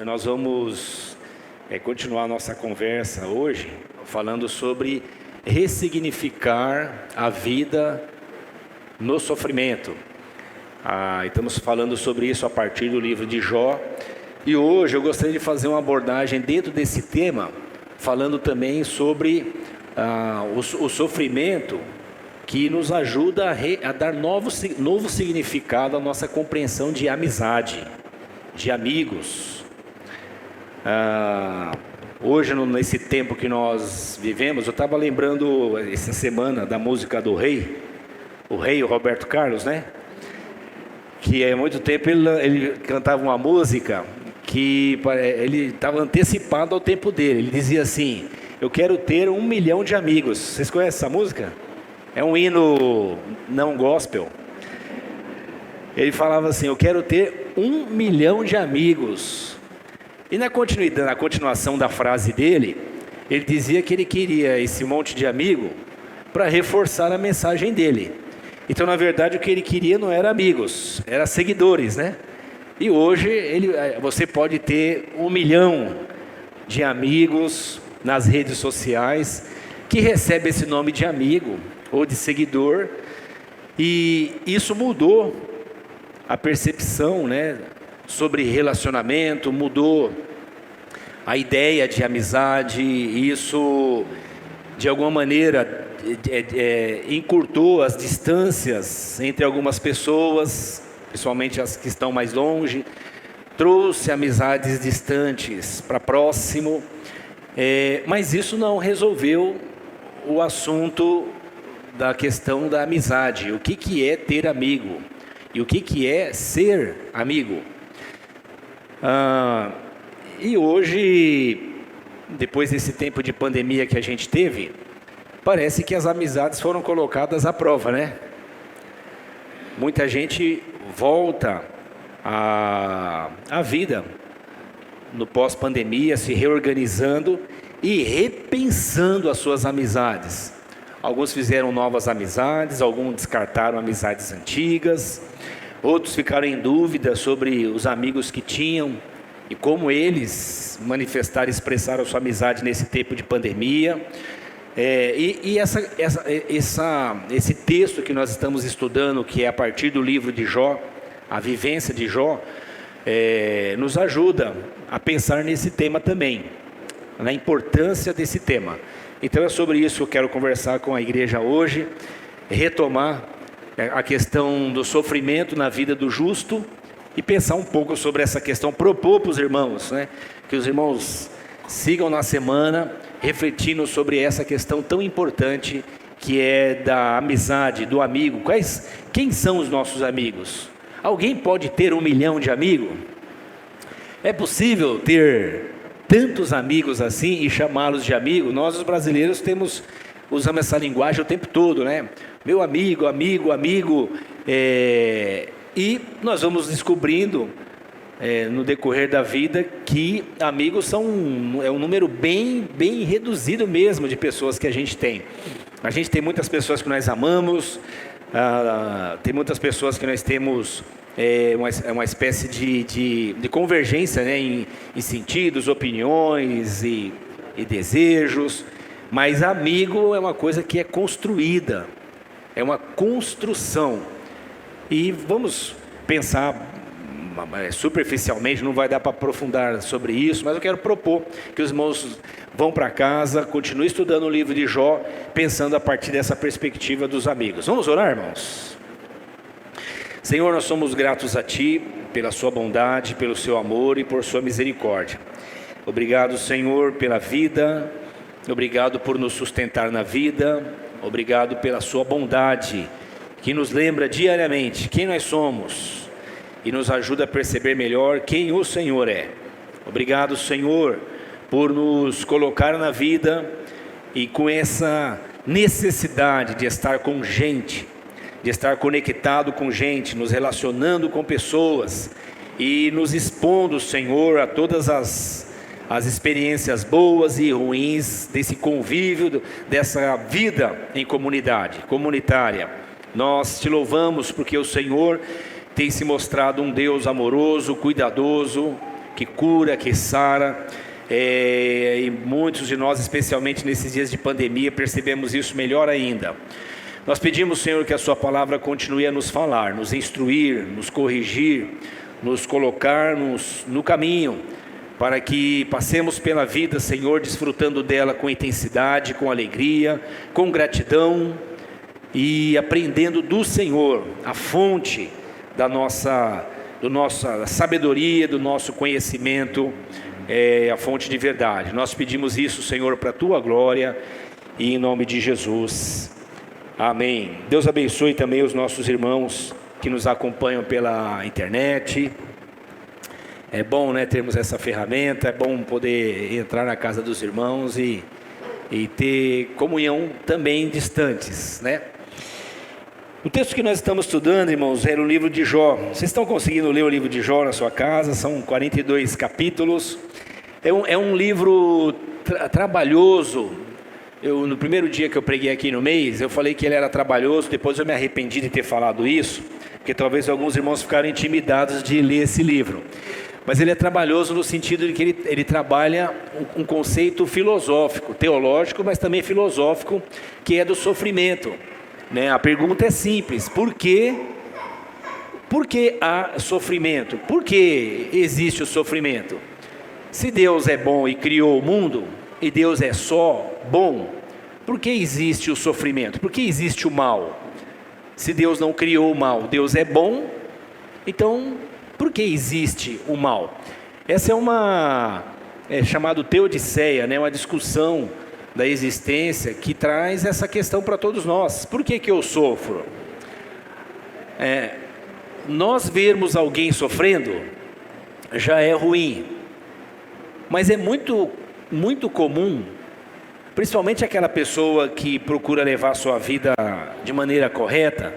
Nós vamos continuar a nossa conversa hoje falando sobre ressignificar a vida no sofrimento. Estamos falando sobre isso a partir do livro de Jó. E hoje eu gostaria de fazer uma abordagem dentro desse tema, falando também sobre o sofrimento que nos ajuda a dar novo significado à nossa compreensão de amizade, de amigos. Hoje, nesse tempo que nós vivemos, eu estava lembrando essa semana da música do rei, o Roberto Carlos, né? Que há muito tempo ele cantava uma música que ele estava antecipado ao tempo dele. Ele dizia assim: eu quero ter 1 milhão de amigos. Vocês conhecem essa música? É um hino não gospel. Ele falava assim: eu quero ter 1 milhão de amigos. E na continuação da frase dele, ele dizia que ele queria esse monte de amigo para reforçar a mensagem dele. Então, na verdade, o que ele queria não era amigos, era seguidores, né? E hoje você pode ter 1 milhão de amigos nas redes sociais que recebe esse nome de amigo ou de seguidor, e isso mudou a percepção, né, sobre relacionamento, mudou a ideia de amizade. Isso de alguma maneira encurtou as distâncias entre algumas pessoas, principalmente as que estão mais longe, trouxe amizades distantes para próximo, mas isso não resolveu o assunto da questão da amizade. O que é ter amigo? E o que é ser amigo? E hoje, depois desse tempo de pandemia que a gente teve, parece que as amizades foram colocadas à prova, né? Muita gente volta à vida no pós-pandemia, se reorganizando e repensando as suas amizades. Alguns fizeram novas amizades, alguns descartaram amizades antigas, outros ficaram em dúvida sobre os amigos que tinham e como eles manifestaram e expressaram a sua amizade nesse tempo de pandemia. Esse texto que nós estamos estudando, que é a partir do livro de Jó, a vivência de Jó, nos ajuda a pensar nesse tema também, na importância desse tema. Então é sobre isso que eu quero conversar com a igreja hoje, retomar a questão do sofrimento na vida do justo e pensar um pouco sobre essa questão, propor para os irmãos, né, que os irmãos sigam na semana refletindo sobre essa questão tão importante que é da amizade, do amigo. Quem são os nossos amigos? Alguém pode ter 1 milhão de amigos? É possível ter tantos amigos assim e chamá-los de amigo? Nós, os brasileiros, usamos essa linguagem o tempo todo, né? Meu amigo, amigo, amigo. E nós vamos descobrindo no decorrer da vida que amigos é um número bem reduzido mesmo de pessoas que a gente tem. A gente tem muitas pessoas que nós amamos, tem muitas pessoas que nós temos uma espécie de convergência, né, em sentidos, opiniões e desejos, mas amigo é uma coisa que é construída, é uma construção. E vamos pensar superficialmente, não vai dar para aprofundar sobre isso, mas eu quero propor que os irmãos vão para casa, continuem estudando o livro de Jó, pensando a partir dessa perspectiva dos amigos. Vamos orar, irmãos? Senhor, nós somos gratos a Ti pela Sua bondade, pelo Seu amor e por Sua misericórdia. Obrigado, Senhor, pela vida, obrigado por nos sustentar na vida, obrigado pela Sua bondade, que nos lembra diariamente quem nós somos e nos ajuda a perceber melhor quem o Senhor é. Obrigado, Senhor, por nos colocar na vida e com essa necessidade de estar com gente, de estar conectado com gente, nos relacionando com pessoas e nos expondo, Senhor, a todas as experiências boas e ruins desse convívio, dessa vida em comunitária. Nós Te louvamos porque o Senhor tem se mostrado um Deus amoroso, cuidadoso, que cura, que sara. E muitos de nós, especialmente nesses dias de pandemia, percebemos isso melhor ainda. Nós pedimos, Senhor, que a sua palavra continue a nos falar, nos instruir, nos corrigir, nos colocar no caminho, para que passemos pela vida, Senhor, desfrutando dela com intensidade, com alegria, com gratidão e aprendendo do Senhor, a fonte da nossa sabedoria, do nosso conhecimento, a fonte de verdade. Nós pedimos isso, Senhor, para a tua glória e em nome de Jesus. Amém. Deus abençoe também os nossos irmãos que nos acompanham pela internet. É bom, né, termos essa ferramenta, é bom poder entrar na casa dos irmãos e ter comunhão também distantes, né? O texto que nós estamos estudando, irmãos, era o livro de Jó. Vocês estão conseguindo ler o livro de Jó na sua casa? São 42 capítulos. É um livro trabalhoso. No primeiro dia que eu preguei aqui no mês, eu falei que ele era trabalhoso. Depois eu me arrependi de ter falado isso, porque talvez alguns irmãos ficaram intimidados de ler esse livro. Mas ele é trabalhoso no sentido de que ele trabalha um conceito filosófico, teológico, mas também filosófico, que é do sofrimento, né? A pergunta é simples: por que há sofrimento? Por que existe o sofrimento? Se Deus é bom e criou o mundo, e Deus é só bom, por que existe o sofrimento? Por que existe o mal? Se Deus não criou o mal, Deus é bom, então por que existe o mal? Essa é chamado teodiceia, né? Uma discussão da existência que traz essa questão para todos nós. Por que eu sofro? Nós vermos alguém sofrendo já é ruim, mas é muito, muito comum, principalmente aquela pessoa que procura levar a sua vida de maneira correta,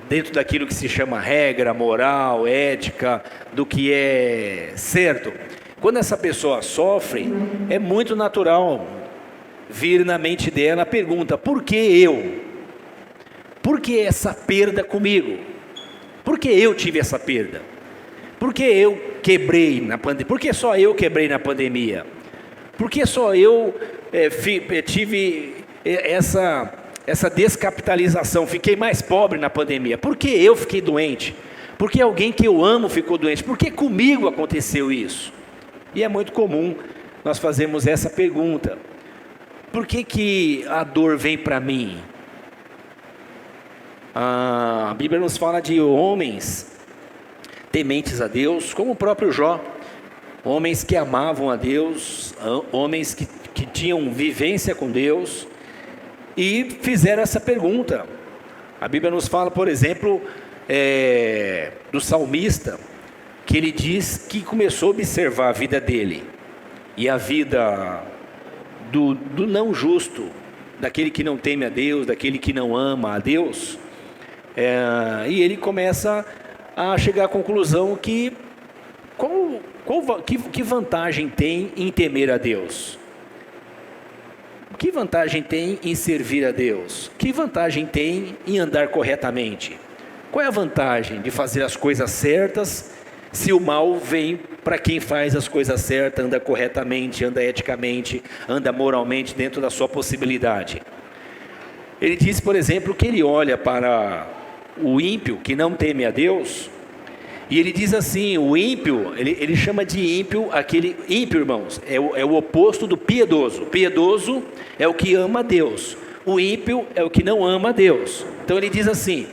dentro daquilo que se chama regra, moral, ética, do que é certo. Quando essa pessoa sofre, é muito natural vir na mente dela a pergunta: por que eu? Por que essa perda comigo? Por que eu tive essa perda? Por que eu quebrei na pandemia? Por que só eu quebrei na pandemia? Por que só eu tive essa descapitalização, fiquei mais pobre na pandemia? Por que eu fiquei doente? Por que alguém que eu amo ficou doente? Por que comigo aconteceu isso? E é muito comum nós fazermos essa pergunta: por que a dor vem para mim? A Bíblia nos fala de homens tementes a Deus, como o próprio Jó, homens que amavam a Deus, homens que tinham vivência com Deus, e fizeram essa pergunta. A Bíblia nos fala, por exemplo, do salmista, que ele diz que começou a observar a vida dele, e a vida do não justo, daquele que não teme a Deus, daquele que não ama a Deus, e ele começa a chegar à conclusão que que vantagem tem em temer a Deus? Que vantagem tem em servir a Deus? Que vantagem tem em andar corretamente? Qual é a vantagem de fazer as coisas certas, se o mal vem para quem faz as coisas certas, anda corretamente, anda eticamente, anda moralmente dentro da sua possibilidade? Ele diz, por exemplo, que ele olha para o ímpio que não teme a Deus, e ele diz assim: o ímpio, ele chama de ímpio, aquele ímpio, irmãos, é o oposto do piedoso. Piedoso é o que ama a Deus, o ímpio é o que não ama a Deus. Então ele diz assim: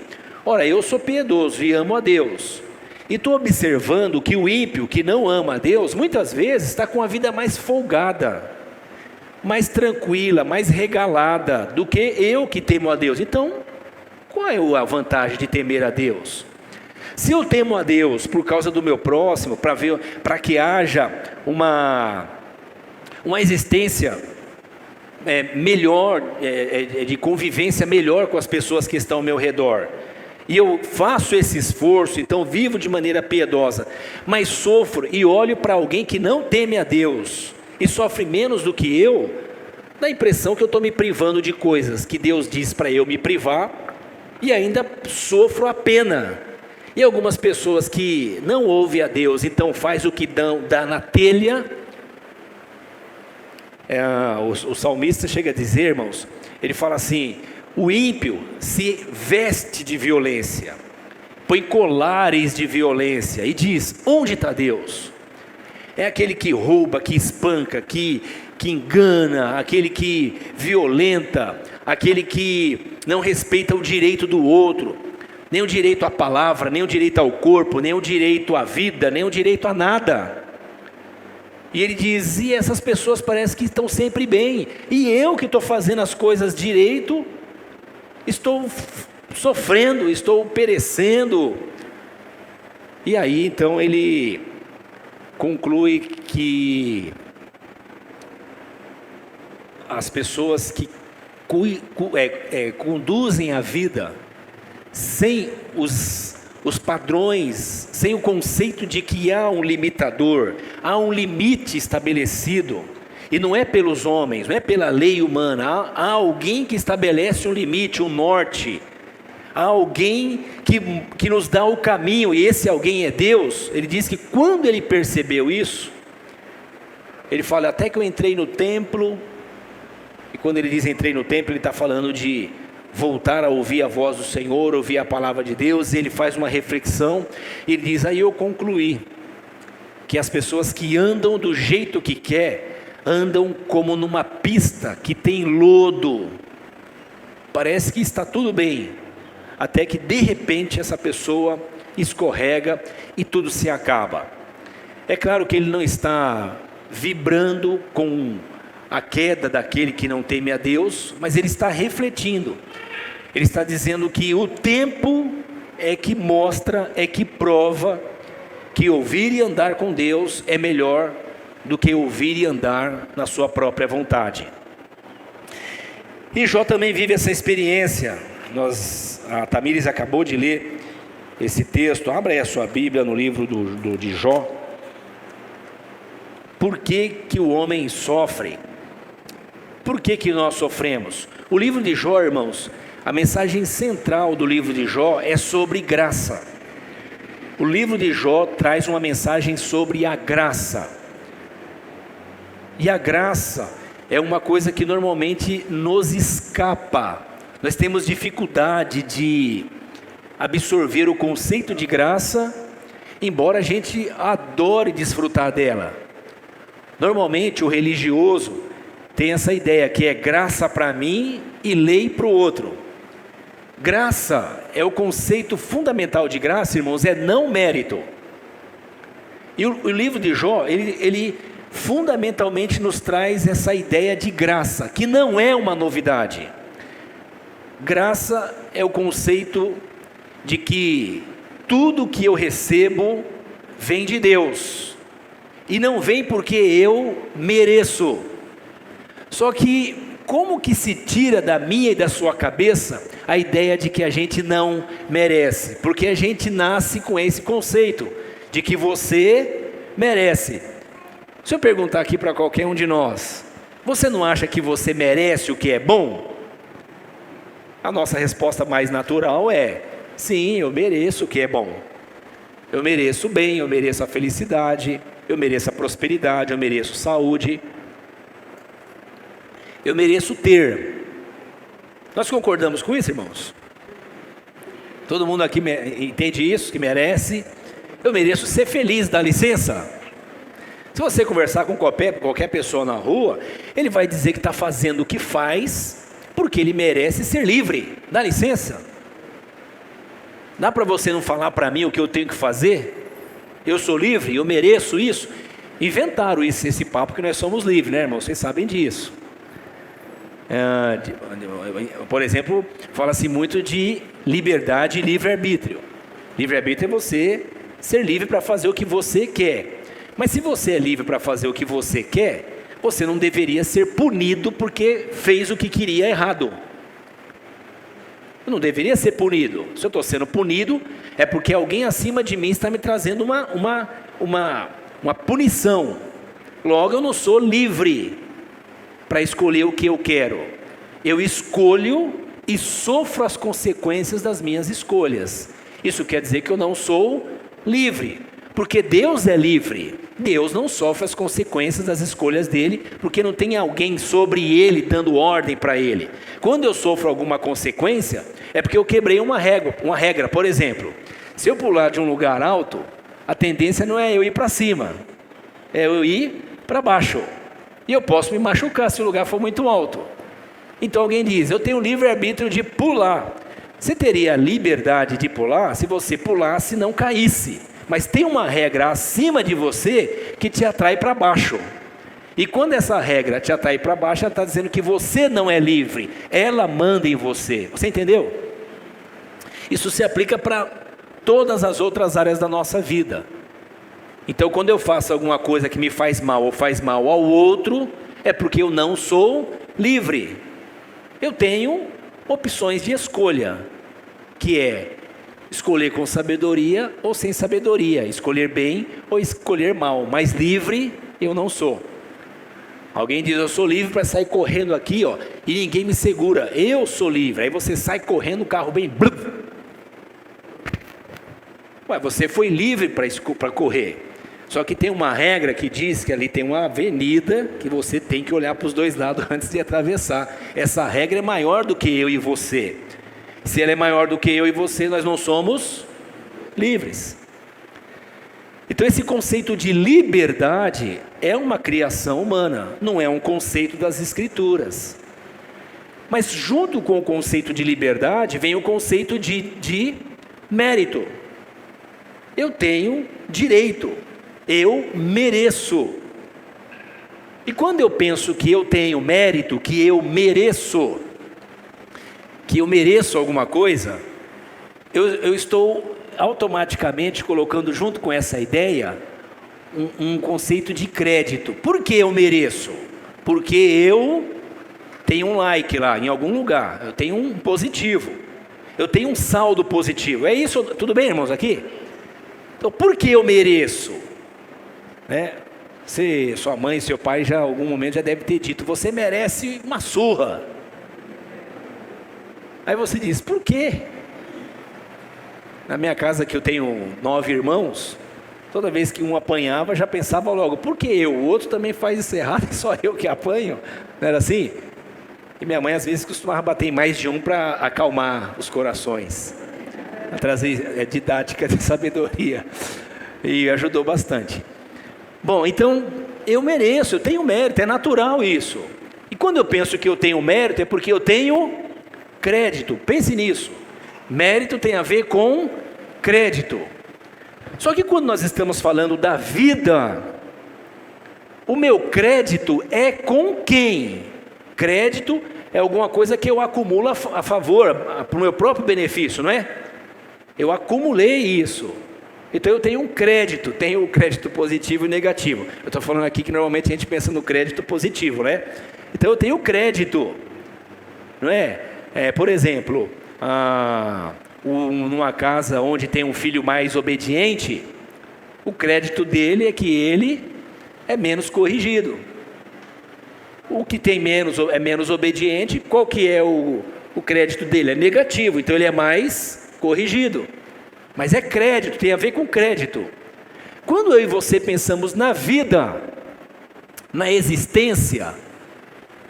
ora, eu sou piedoso e amo a Deus, e estou observando que o ímpio que não ama a Deus, muitas vezes está com a vida mais folgada, mais tranquila, mais regalada do que eu que temo a Deus. Então, qual é a vantagem de temer a Deus? Se eu temo a Deus por causa do meu próximo, para que haja uma existência melhor, de convivência melhor com as pessoas que estão ao meu redor, e eu faço esse esforço, então vivo de maneira piedosa, mas sofro e olho para alguém que não teme a Deus e sofre menos do que eu, dá a impressão que eu estou me privando de coisas que Deus diz para eu me privar, e ainda sofro a pena. E algumas pessoas que não ouvem a Deus, então faz o que dá na telha. O salmista chega a dizer, irmãos, ele fala assim: o ímpio se veste de violência, põe colares de violência e diz: onde está Deus? É aquele que rouba, que espanca, que engana, aquele que violenta, aquele que não respeita o direito do outro, nem o direito à palavra, nem o direito ao corpo, nem o direito à vida, nem o direito a nada. E ele diz: e essas pessoas parecem que estão sempre bem, e eu que estou fazendo as coisas direito, estou sofrendo, estou perecendo. E aí então ele conclui que as pessoas que conduzem a vida sem os padrões, sem o conceito de que há um limitador, há um limite estabelecido, e não é pelos homens, não é pela lei humana, há alguém que estabelece um limite, um norte, há alguém que nos dá o caminho, e esse alguém é Deus. Ele diz que quando ele percebeu isso, ele fala: até que eu entrei no templo. E quando ele diz entrei no templo, ele está falando de voltar a ouvir a voz do Senhor, ouvir a palavra de Deus. E ele faz uma reflexão, e ele diz: aí eu concluí que as pessoas que andam do jeito que quer, andam como numa pista que tem lodo, parece que está tudo bem, até que de repente essa pessoa escorrega e tudo se acaba. É claro que ele não está vibrando com a queda daquele que não teme a Deus, mas ele está refletindo, ele está dizendo que o tempo é que mostra, é que prova que ouvir e andar com Deus é melhor do que ouvir e andar na sua própria vontade. E Jó também vive essa experiência. A Tamires acabou de ler esse texto. Abra aí a sua Bíblia no livro de Jó. Por que que o homem sofre? Por que que nós sofremos? O livro de Jó, irmãos, a mensagem central do livro de Jó é sobre graça. O livro de Jó traz uma mensagem sobre a graça. E a graça é uma coisa que normalmente nos escapa. Nós temos dificuldade de absorver o conceito de graça, embora a gente adore desfrutar dela. Normalmente o religioso tem essa ideia que é graça para mim e lei para o outro. Graça é o conceito fundamental de graça, irmãos, é não mérito. E o livro de Jó, ele fundamentalmente nos traz essa ideia de graça, que não é uma novidade. Graça é o conceito de que tudo que eu recebo vem de Deus, e não vem porque eu mereço. Só que como que se tira da minha e da sua cabeça a ideia de que a gente não merece? Porque a gente nasce com esse conceito de que você merece. Se eu perguntar aqui para qualquer um de nós: você não acha que você merece o que é bom? A nossa resposta mais natural é: sim, eu mereço o que é bom. Eu mereço o bem, eu mereço a felicidade, eu mereço a prosperidade, eu mereço saúde. Eu mereço ter. Nós concordamos com isso, irmãos? Todo mundo aqui entende isso, que merece. Eu mereço ser feliz, dá licença? Se você conversar com qualquer pessoa na rua, ele vai dizer que está fazendo o que faz porque ele merece ser livre, dá licença? Dá para você não falar para mim o que eu tenho que fazer? Eu sou livre, eu mereço isso? Inventaram esse papo que nós somos livres, né, irmão? Vocês sabem disso. Por exemplo, fala-se muito de liberdade e livre-arbítrio. Livre-arbítrio é você ser livre para fazer o que você quer. Mas se você é livre para fazer o que você quer, você não deveria ser punido porque fez o que queria errado. Eu não deveria ser punido. Se eu estou sendo punido, é porque alguém acima de mim está me trazendo uma punição. Logo, eu não sou livre para escolher o que eu quero. Eu escolho e sofro as consequências das minhas escolhas. Isso quer dizer que eu não sou livre, porque Deus é livre. Deus não sofre as consequências das escolhas dele, porque não tem alguém sobre ele dando ordem para ele. Quando eu sofro alguma consequência, é porque eu quebrei uma regra. Por exemplo, se eu pular de um lugar alto, a tendência não é eu ir para cima, é eu ir para baixo. E eu posso me machucar se o lugar for muito alto. Então alguém diz, eu tenho livre-arbítrio de pular. Você teria liberdade de pular se você pulasse e não caísse. Mas tem uma regra acima de você que te atrai para baixo. E quando essa regra te atrai para baixo, ela está dizendo que você não é livre. Ela manda em você. Você entendeu? Isso se aplica para todas as outras áreas da nossa vida. Então quando eu faço alguma coisa que me faz mal ou faz mal ao outro, é porque eu não sou livre. Eu tenho opções de escolha, que é escolher com sabedoria ou sem sabedoria, escolher bem ou escolher mal, mas livre eu não sou. Alguém diz, eu sou livre para sair correndo aqui, ó, e ninguém me segura. Eu sou livre. Aí você sai correndo, o carro bem... Ué, você foi livre para correr. Só que tem uma regra que diz que ali tem uma avenida que você tem que olhar para os dois lados antes de atravessar. Essa regra é maior do que eu e você. Se ela é maior do que eu e você, nós não somos livres. Então esse conceito de liberdade é uma criação humana, não é um conceito das Escrituras. Mas junto com o conceito de liberdade vem o conceito de mérito. Eu tenho direito, eu mereço. E quando eu penso que eu tenho mérito, que eu mereço alguma coisa, eu estou automaticamente colocando junto com essa ideia um conceito de crédito. Por que eu mereço? Porque eu tenho um like lá em algum lugar, eu tenho um positivo, eu tenho um saldo positivo. É isso? Tudo bem, irmãos, aqui? Então, por que eu mereço? Sua mãe, seu pai, já em algum momento já deve ter dito, você merece uma surra. Aí você diz, por quê? Na minha casa, que eu tenho 9 irmãos, toda vez que um apanhava, já pensava logo, por que eu? O outro também faz isso errado, e só eu que apanho. Não era assim? E minha mãe às vezes costumava bater em mais de um para acalmar os corações, para trazer didática de sabedoria, e ajudou bastante. Bom, então eu mereço, eu tenho mérito, é natural isso. E quando eu penso que eu tenho mérito, é porque eu tenho crédito. Pense nisso. Mérito tem a ver com crédito. Só que quando nós estamos falando da vida, o meu crédito é com quem? Crédito é alguma coisa que eu acumulo a favor, para o meu próprio benefício, não é? Eu acumulei isso. Então eu tenho um crédito, tenho o crédito positivo e negativo. Eu estou falando aqui que normalmente a gente pensa no crédito positivo, né? Então eu tenho crédito, não é? Por exemplo, numa casa onde tem um filho mais obediente, o crédito dele é que ele é menos corrigido. O que tem é menos obediente, qual que é o crédito dele? É negativo, então ele é mais corrigido. Mas é crédito, tem a ver com crédito. Quando eu e você pensamos na vida, na existência,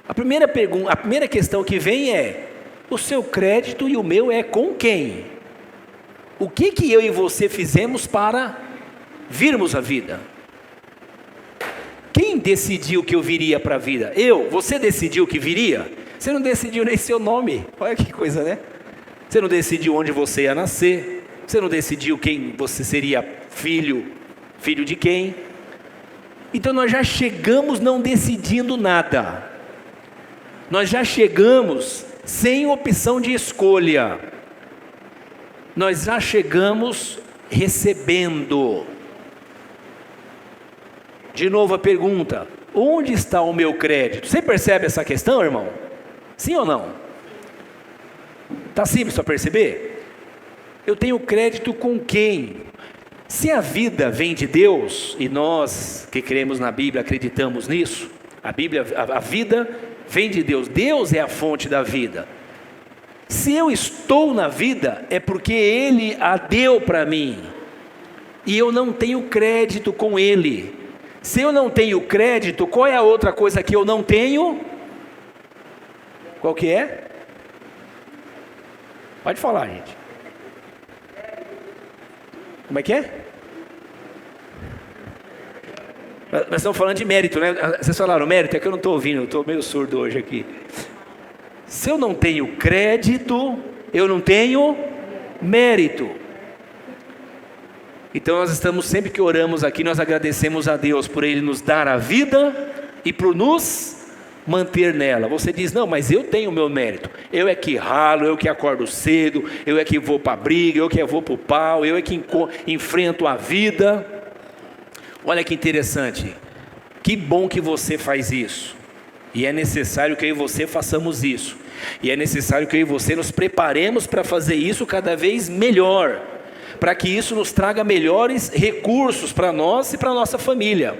a primeira questão que vem é, o seu crédito e o meu é com quem? O que eu e você fizemos para virmos a vida? Quem decidiu que eu viria para a vida? Eu? Você decidiu que viria? Você não decidiu nem seu nome. Olha que coisa, né? Você não decidiu onde você ia nascer. Você não decidiu quem você seria filho de quem. Então nós já chegamos não decidindo nada. Nós já chegamos sem opção de escolha. Nós já chegamos recebendo. De novo a pergunta, onde está o meu crédito? Você percebe essa questão, irmão? Sim ou não? Está simples para perceber? Eu tenho crédito com quem? Se a vida vem de Deus, e nós que cremos na Bíblia acreditamos nisso, a vida vem de Deus, Deus é a fonte da vida. Se eu estou na vida, é porque Ele a deu para mim, e eu não tenho crédito com Ele. Se eu não tenho crédito, qual é a outra coisa que eu não tenho? Qual que é? Pode falar, gente. Como é que é? Nós estamos falando de mérito, né? Vocês falaram mérito? É que eu não estou ouvindo, eu estou meio surdo hoje aqui. Se eu não tenho crédito, eu não tenho mérito. Então nós estamos, sempre que oramos aqui, nós agradecemos a Deus por Ele nos dar a vida e por nos manter nela. Você diz, não, mas eu tenho o meu mérito. Eu é que ralo, eu que acordo cedo, eu é que vou para a briga, eu que vou para o pau, eu é que enfrento a vida. Olha que interessante, que bom que você faz isso, e é necessário que eu e você façamos isso, e é necessário que eu e você nos preparemos para fazer isso cada vez melhor, para que isso nos traga melhores recursos para nós e para a nossa família.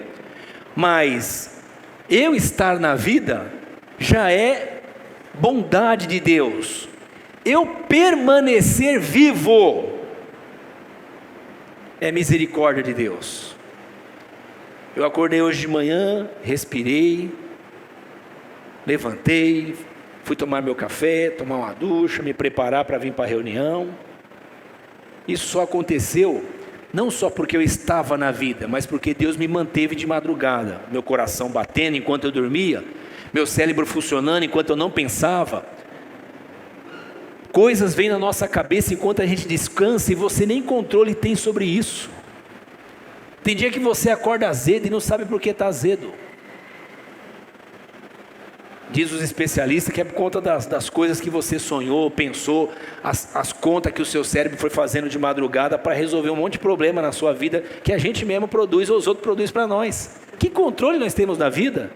Mas eu estar na vida já é bondade de Deus, eu permanecer vivo é misericórdia de Deus. Eu acordei hoje de manhã, respirei, levantei, fui tomar meu café, tomar uma ducha, me preparar para vir para a reunião. Isso só aconteceu, não só porque eu estava na vida, mas porque Deus me manteve de madrugada, meu coração batendo enquanto eu dormia, meu cérebro funcionando enquanto eu não pensava. Coisas vêm na nossa cabeça enquanto a gente descansa e você nem controle tem sobre isso. Tem dia que você acorda azedo e não sabe por que está azedo. Diz os especialistas que é por conta das coisas que você sonhou, pensou, as contas que o seu cérebro foi fazendo de madrugada para resolver um monte de problema na sua vida, que a gente mesmo produz ou os outros produzem para nós. Que controle nós temos da vida?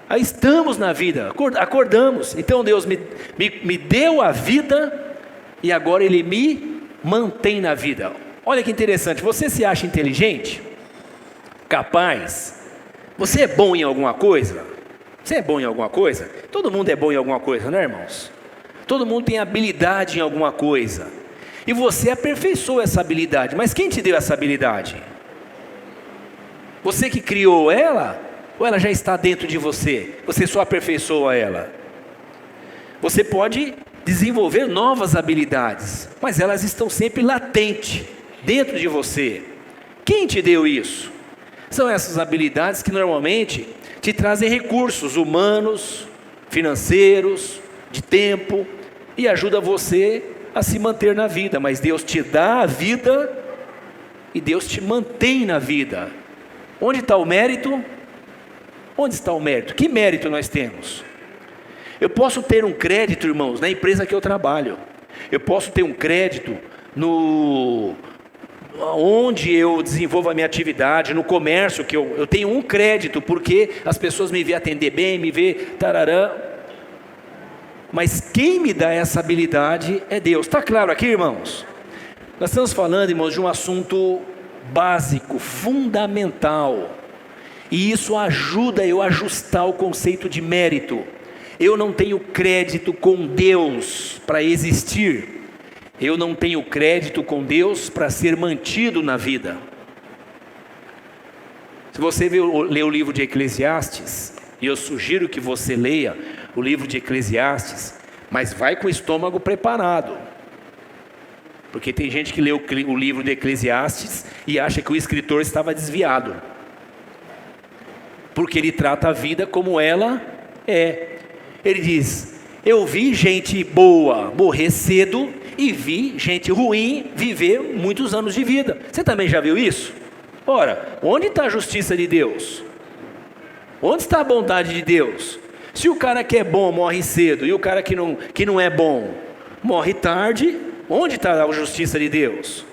Aí estamos na vida, acordamos. Então Deus me deu a vida e agora Ele me mantém na vida. Olha que interessante, você se acha inteligente? Capaz? Você é bom em alguma coisa? Você é bom em alguma coisa? Todo mundo é bom em alguma coisa, né, irmãos? Todo mundo tem habilidade em alguma coisa. E você aperfeiçoou essa habilidade. Mas quem te deu essa habilidade? Você que criou ela? Ou ela já está dentro de você? Você só aperfeiçoa ela? Você pode desenvolver novas habilidades, mas elas estão sempre latentes dentro de você. Quem te deu isso? São essas habilidades que normalmente te trazem recursos humanos, financeiros, de tempo, e ajuda você a se manter na vida. Mas Deus te dá a vida e Deus te mantém na vida. Onde está o mérito? Onde está o mérito? Que mérito nós temos? Eu posso ter um crédito, irmãos, na empresa que eu trabalho. Eu posso ter um crédito onde eu desenvolvo a minha atividade, no comércio, que eu tenho um crédito, porque as pessoas me veem atender bem, me veem tararã. Mas quem me dá essa habilidade é Deus. Está claro aqui, irmãos? Nós estamos falando, irmãos, de um assunto básico, fundamental. E isso ajuda eu a ajustar o conceito de mérito. Eu não tenho crédito com Deus para existir. Eu não tenho crédito com Deus para ser mantido na vida. Se você ler o livro de Eclesiastes, e eu sugiro que você leia o livro de Eclesiastes, mas vai com o estômago preparado. Porque tem gente que lê o livro de Eclesiastes e acha que o escritor estava desviado. Porque ele trata a vida como ela é. Ele diz, eu vi gente boa morrer cedo e vi gente ruim viver muitos anos de vida. Você também já viu isso? Ora, onde está a justiça de Deus? Onde está a bondade de Deus? Se o cara que é bom morre cedo e o cara que não é bom morre tarde, onde está a justiça de Deus?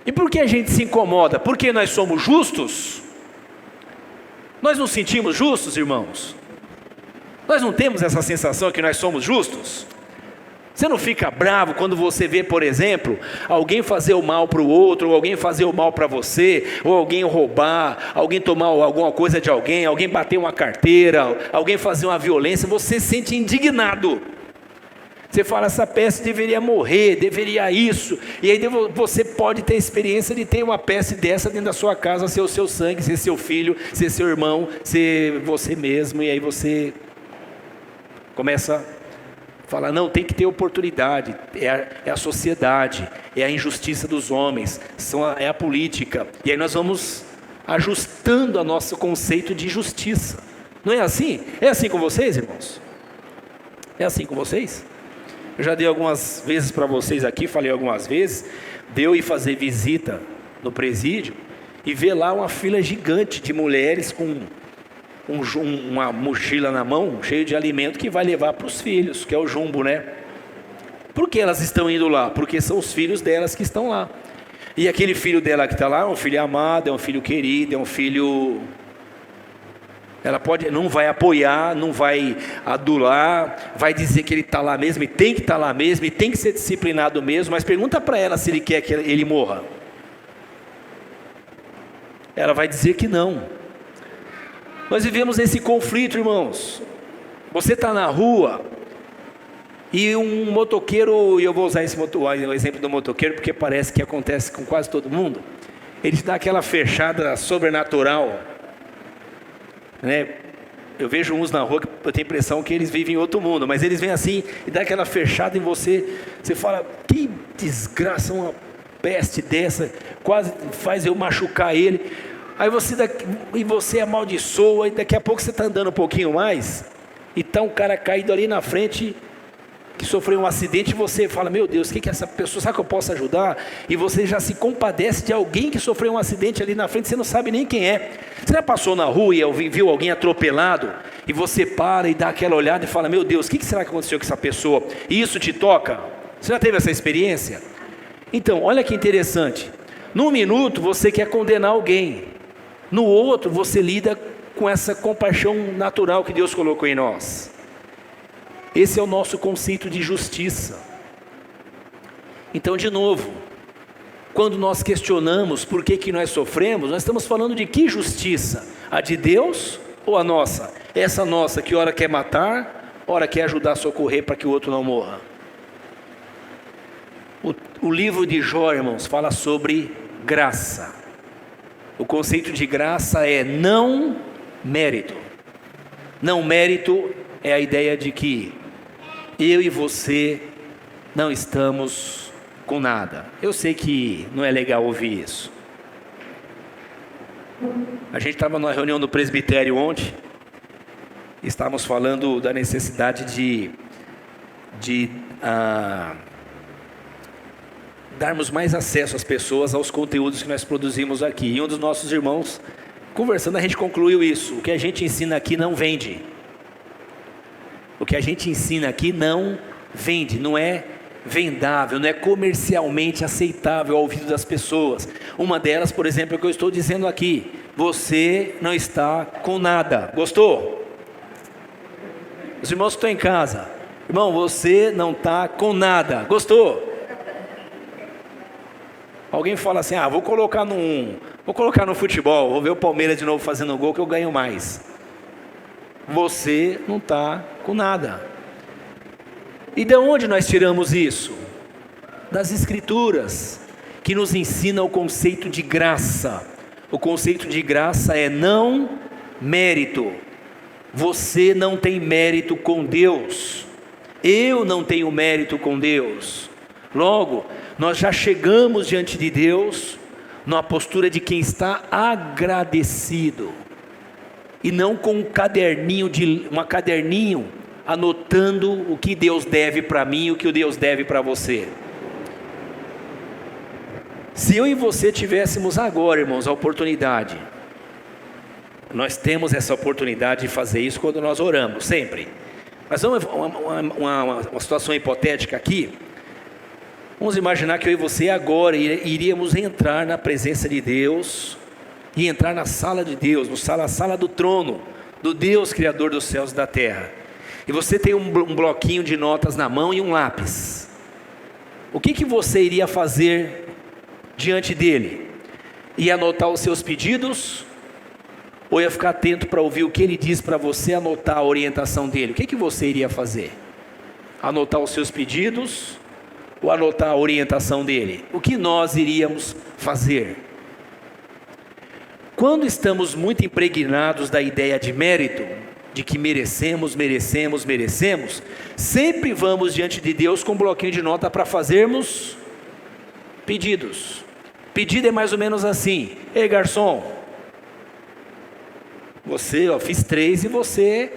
E por que a gente se incomoda? Porque nós somos justos? Nós nos sentimos justos, irmãos? Nós não temos essa sensação que nós somos justos? Você não fica bravo quando você vê, por exemplo, alguém fazer o mal para o outro, ou alguém fazer o mal para você, ou alguém roubar, alguém tomar alguma coisa de alguém bater uma carteira, alguém fazer uma violência, você se sente indignado. Você fala, essa peste deveria morrer, deveria isso. E aí você pode ter a experiência de ter uma peste dessa dentro da sua casa, ser o seu sangue, ser seu filho, ser seu irmão, ser você mesmo. E aí você começa a falar, não, tem que ter oportunidade. É a sociedade, é a injustiça dos homens, é a política. E aí nós vamos ajustando o nosso conceito de justiça. Não é assim? É assim com vocês, irmãos? É assim com vocês? Eu já dei algumas vezes para vocês aqui, falei algumas vezes, de eu ir fazer visita no presídio e ver lá uma fila gigante de mulheres com uma mochila na mão, cheio de alimento que vai levar para os filhos, que é o jumbo, né? Por que elas estão indo lá? Porque são os filhos delas que estão lá. E aquele filho dela que está lá é um filho amado, é um filho querido, é um filho... Ela não vai apoiar, não vai adular, vai dizer que ele está lá mesmo, e tem que estar lá mesmo, e tem que ser disciplinado mesmo, mas pergunta para ela se ele quer que ele morra. Ela vai dizer que não. Nós vivemos esse conflito, irmãos. Você está na rua, e um motoqueiro, e eu vou usar o exemplo do motoqueiro, porque parece que acontece com quase todo mundo, ele te dá aquela fechada sobrenatural, né? Eu vejo uns na rua que eu tenho a impressão que eles vivem em outro mundo, mas eles vêm assim e dá aquela fechada em você. Você fala, que desgraça, uma peste dessa, quase faz eu machucar ele. Aí você amaldiçoa, e daqui a pouco você está andando um pouquinho mais, e está um cara caído ali na frente, que sofreu um acidente, e você fala, meu Deus, o que é essa pessoa, sabe que eu posso ajudar? E você já se compadece de alguém que sofreu um acidente ali na frente, você não sabe nem quem é. Você já passou na rua e viu alguém atropelado, e você para e dá aquela olhada e fala, meu Deus, o que será que aconteceu com essa pessoa? E isso te toca? Você já teve essa experiência? Então, olha que interessante, num minuto você quer condenar alguém, no outro você lida com essa compaixão natural que Deus colocou em nós. Esse é o nosso conceito de justiça. Então, de novo, quando nós questionamos por que nós sofremos, nós estamos falando de que justiça? A de Deus ou a nossa? Essa nossa que ora quer matar, ora quer ajudar a socorrer para que o outro não morra. O livro de Jó, irmãos, fala sobre graça. O conceito de graça é não mérito. Não mérito é a ideia de que eu e você não estamos com nada. Eu sei que não é legal ouvir isso. A gente estava numa reunião do presbitério ontem, estávamos falando da necessidade de darmos mais acesso às pessoas, aos conteúdos que nós produzimos aqui. E um dos nossos irmãos, conversando, a gente concluiu isso. O que a gente ensina aqui não vende. O que a gente ensina aqui não vende, não é vendável, não é comercialmente aceitável ao ouvido das pessoas. Uma delas, por exemplo, é o que eu estou dizendo aqui: você não está com nada. Gostou? Os irmãos que estão em casa, irmão, você não está com nada. Gostou? Alguém fala assim, vou colocar no futebol, vou ver o Palmeiras de novo fazendo gol que eu ganho mais. Você não está com nada. E de onde nós tiramos isso? Das Escrituras, que nos ensinam o conceito de graça. O conceito de graça é não mérito. Você não tem mérito com Deus. Eu não tenho mérito com Deus. Logo, nós já chegamos diante de Deus numa postura de quem está agradecido. E não com um caderninho anotando o que Deus deve para mim e o que Deus deve para você. Se eu e você tivéssemos agora, irmãos, a oportunidade, nós temos essa oportunidade de fazer isso quando nós oramos, sempre. Mas vamos uma situação hipotética aqui. Vamos imaginar que eu e você agora iríamos entrar na presença de Deus e entrar na sala de Deus, na sala do trono, do Deus Criador dos céus e da terra. E você tem um bloquinho de notas na mão e um lápis. O que você iria fazer diante dele? Ia anotar os seus pedidos? Ou ia ficar atento para ouvir o que ele diz para você, anotar a orientação dele? O que você iria fazer? Anotar os seus pedidos ou anotar a orientação dele? O que nós iríamos fazer? Quando estamos muito impregnados da ideia de mérito, de que merecemos, sempre vamos diante de Deus com um bloquinho de nota para fazermos pedidos. Pedido é mais ou menos assim: ei, garçom, você, fiz 3 e você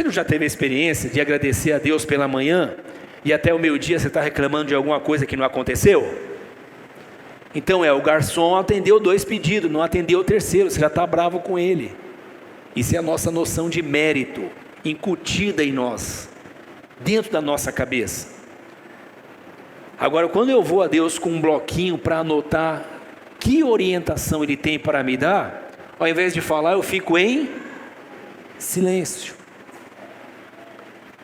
não já teve a experiência de agradecer a Deus pela manhã e até o meio-dia você está reclamando de alguma coisa que não aconteceu? Então o garçom atendeu 2 pedidos, não atendeu o terceiro, você já está bravo com ele. Isso é a nossa noção de mérito, incutida em nós, dentro da nossa cabeça. Agora, quando eu vou a Deus com um bloquinho para anotar que orientação Ele tem para me dar, ao invés de falar, eu fico em silêncio.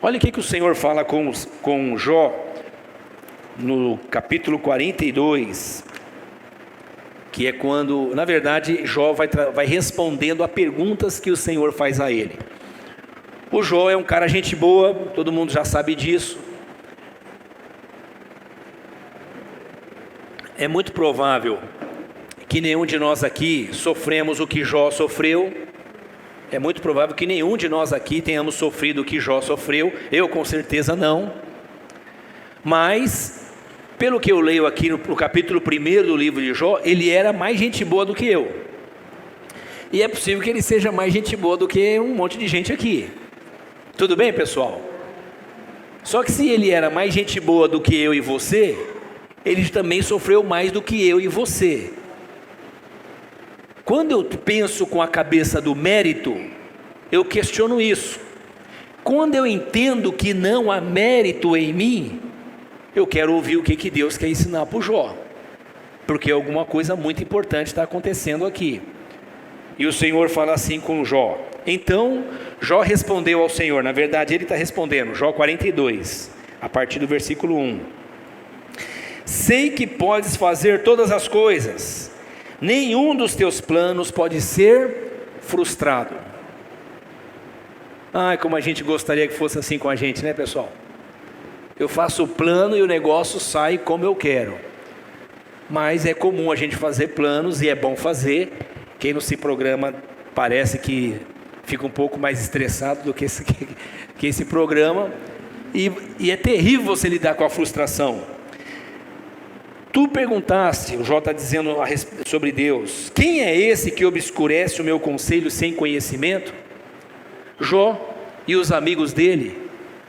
Olha o que o Senhor fala com Jó, no capítulo 42, que é quando, na verdade, Jó vai respondendo a perguntas que o Senhor faz a ele. O Jó é um cara gente boa, todo mundo já sabe disso. É muito provável que nenhum de nós aqui sofremos o que Jó sofreu. É muito provável que nenhum de nós aqui tenhamos sofrido o que Jó sofreu. Eu com certeza não. Mas, pelo que eu leio aqui no capítulo 1 do livro de Jó, ele era mais gente boa do que eu. E é possível que ele seja mais gente boa do que um monte de gente aqui. Tudo bem, pessoal? Só que se ele era mais gente boa do que eu e você, ele também sofreu mais do que eu e você. Quando eu penso com a cabeça do mérito, eu questiono isso. Quando eu entendo que não há mérito em mim, eu quero ouvir o que Deus quer ensinar para o Jó, porque alguma coisa muito importante está acontecendo aqui. E o Senhor fala assim com Jó. Então Jó respondeu ao Senhor, na verdade ele está respondendo, Jó 42, a partir do versículo 1. Sei que podes fazer todas as coisas, nenhum dos teus planos pode ser frustrado. Ai, como a gente gostaria que fosse assim com a gente, né, pessoal? Eu faço o plano e o negócio sai como eu quero. Mas é comum a gente fazer planos e é bom fazer. Quem não se programa parece que fica um pouco mais estressado do que esse programa. E é terrível você lidar com a frustração. Tu perguntaste, o Jó está dizendo sobre Deus, quem é esse que obscurece o meu conselho sem conhecimento? Jó e os amigos dele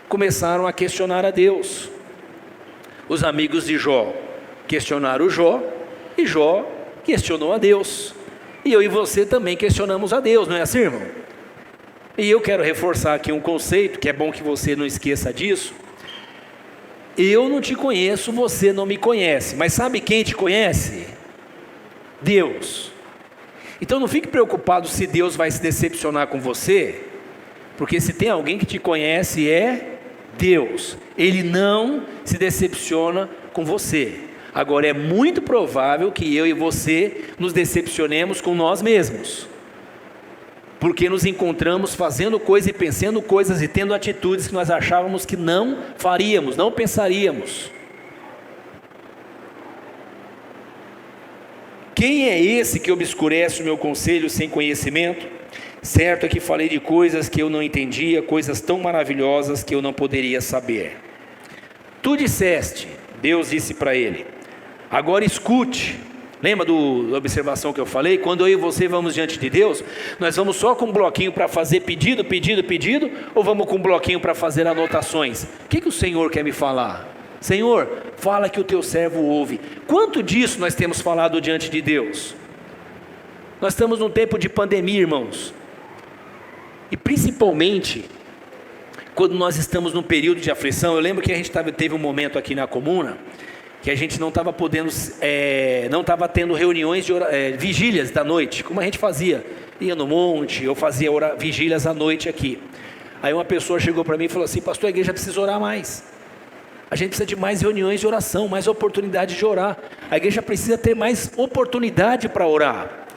começaram a questionar a Deus. Os amigos de Jó questionaram o Jó, e Jó questionou a Deus. E eu e você também questionamos a Deus, não é assim, irmão? E eu quero reforçar aqui um conceito, que é bom que você não esqueça disso. Eu não te conheço, você não me conhece, mas sabe quem te conhece? Deus. Então não fique preocupado se Deus vai se decepcionar com você, porque se tem alguém que te conhece é Deus. Ele não se decepciona com você. Agora é muito provável que eu e você nos decepcionemos com nós mesmos, porque nos encontramos fazendo coisas e pensando coisas e tendo atitudes que nós achávamos que não faríamos, não pensaríamos. Quem é esse que obscurece o meu conselho sem conhecimento? Certo é que falei de coisas que eu não entendia, coisas tão maravilhosas que eu não poderia saber. Tu disseste, Deus disse para ele, agora escute. Lembra da observação que eu falei? Quando eu e você vamos diante de Deus, nós vamos só com um bloquinho para fazer pedido, ou vamos com um bloquinho para fazer anotações? O que o Senhor quer me falar? Senhor, fala que o teu servo ouve. Quanto disso nós temos falado diante de Deus? Nós estamos num tempo de pandemia, irmãos, e principalmente quando nós estamos num período de aflição. Eu lembro que a gente teve um momento aqui na comuna que a gente não estava podendo, não estava tendo reuniões de vigílias da noite, como a gente fazia, ia no monte, eu fazia vigílias à noite aqui. Aí uma pessoa chegou para mim e falou assim, pastor, a igreja precisa orar mais, a gente precisa de mais reuniões de oração, mais oportunidade de orar, a igreja precisa ter mais oportunidade para orar.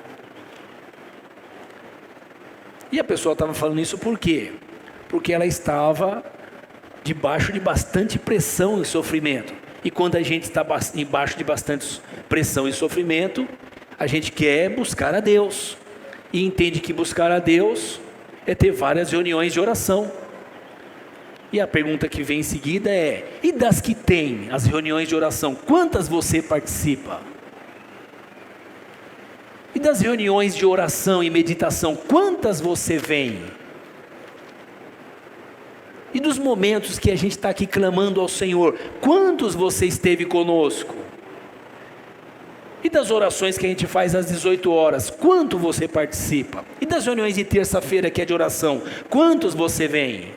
E a pessoa estava falando isso por quê? Porque ela estava debaixo de bastante pressão e sofrimento. E quando a gente está embaixo de bastante pressão e sofrimento, a gente quer buscar a Deus. E entende que buscar a Deus é ter várias reuniões de oração. E a pergunta que vem em seguida é: e das que tem as reuniões de oração, quantas você participa? E das reuniões de oração e meditação, quantas você vem? E dos momentos que a gente está aqui clamando ao Senhor, quantos você esteve conosco? E das orações que a gente faz às 18 horas, quanto você participa? E das reuniões de terça-feira que é de oração, quantos você vem?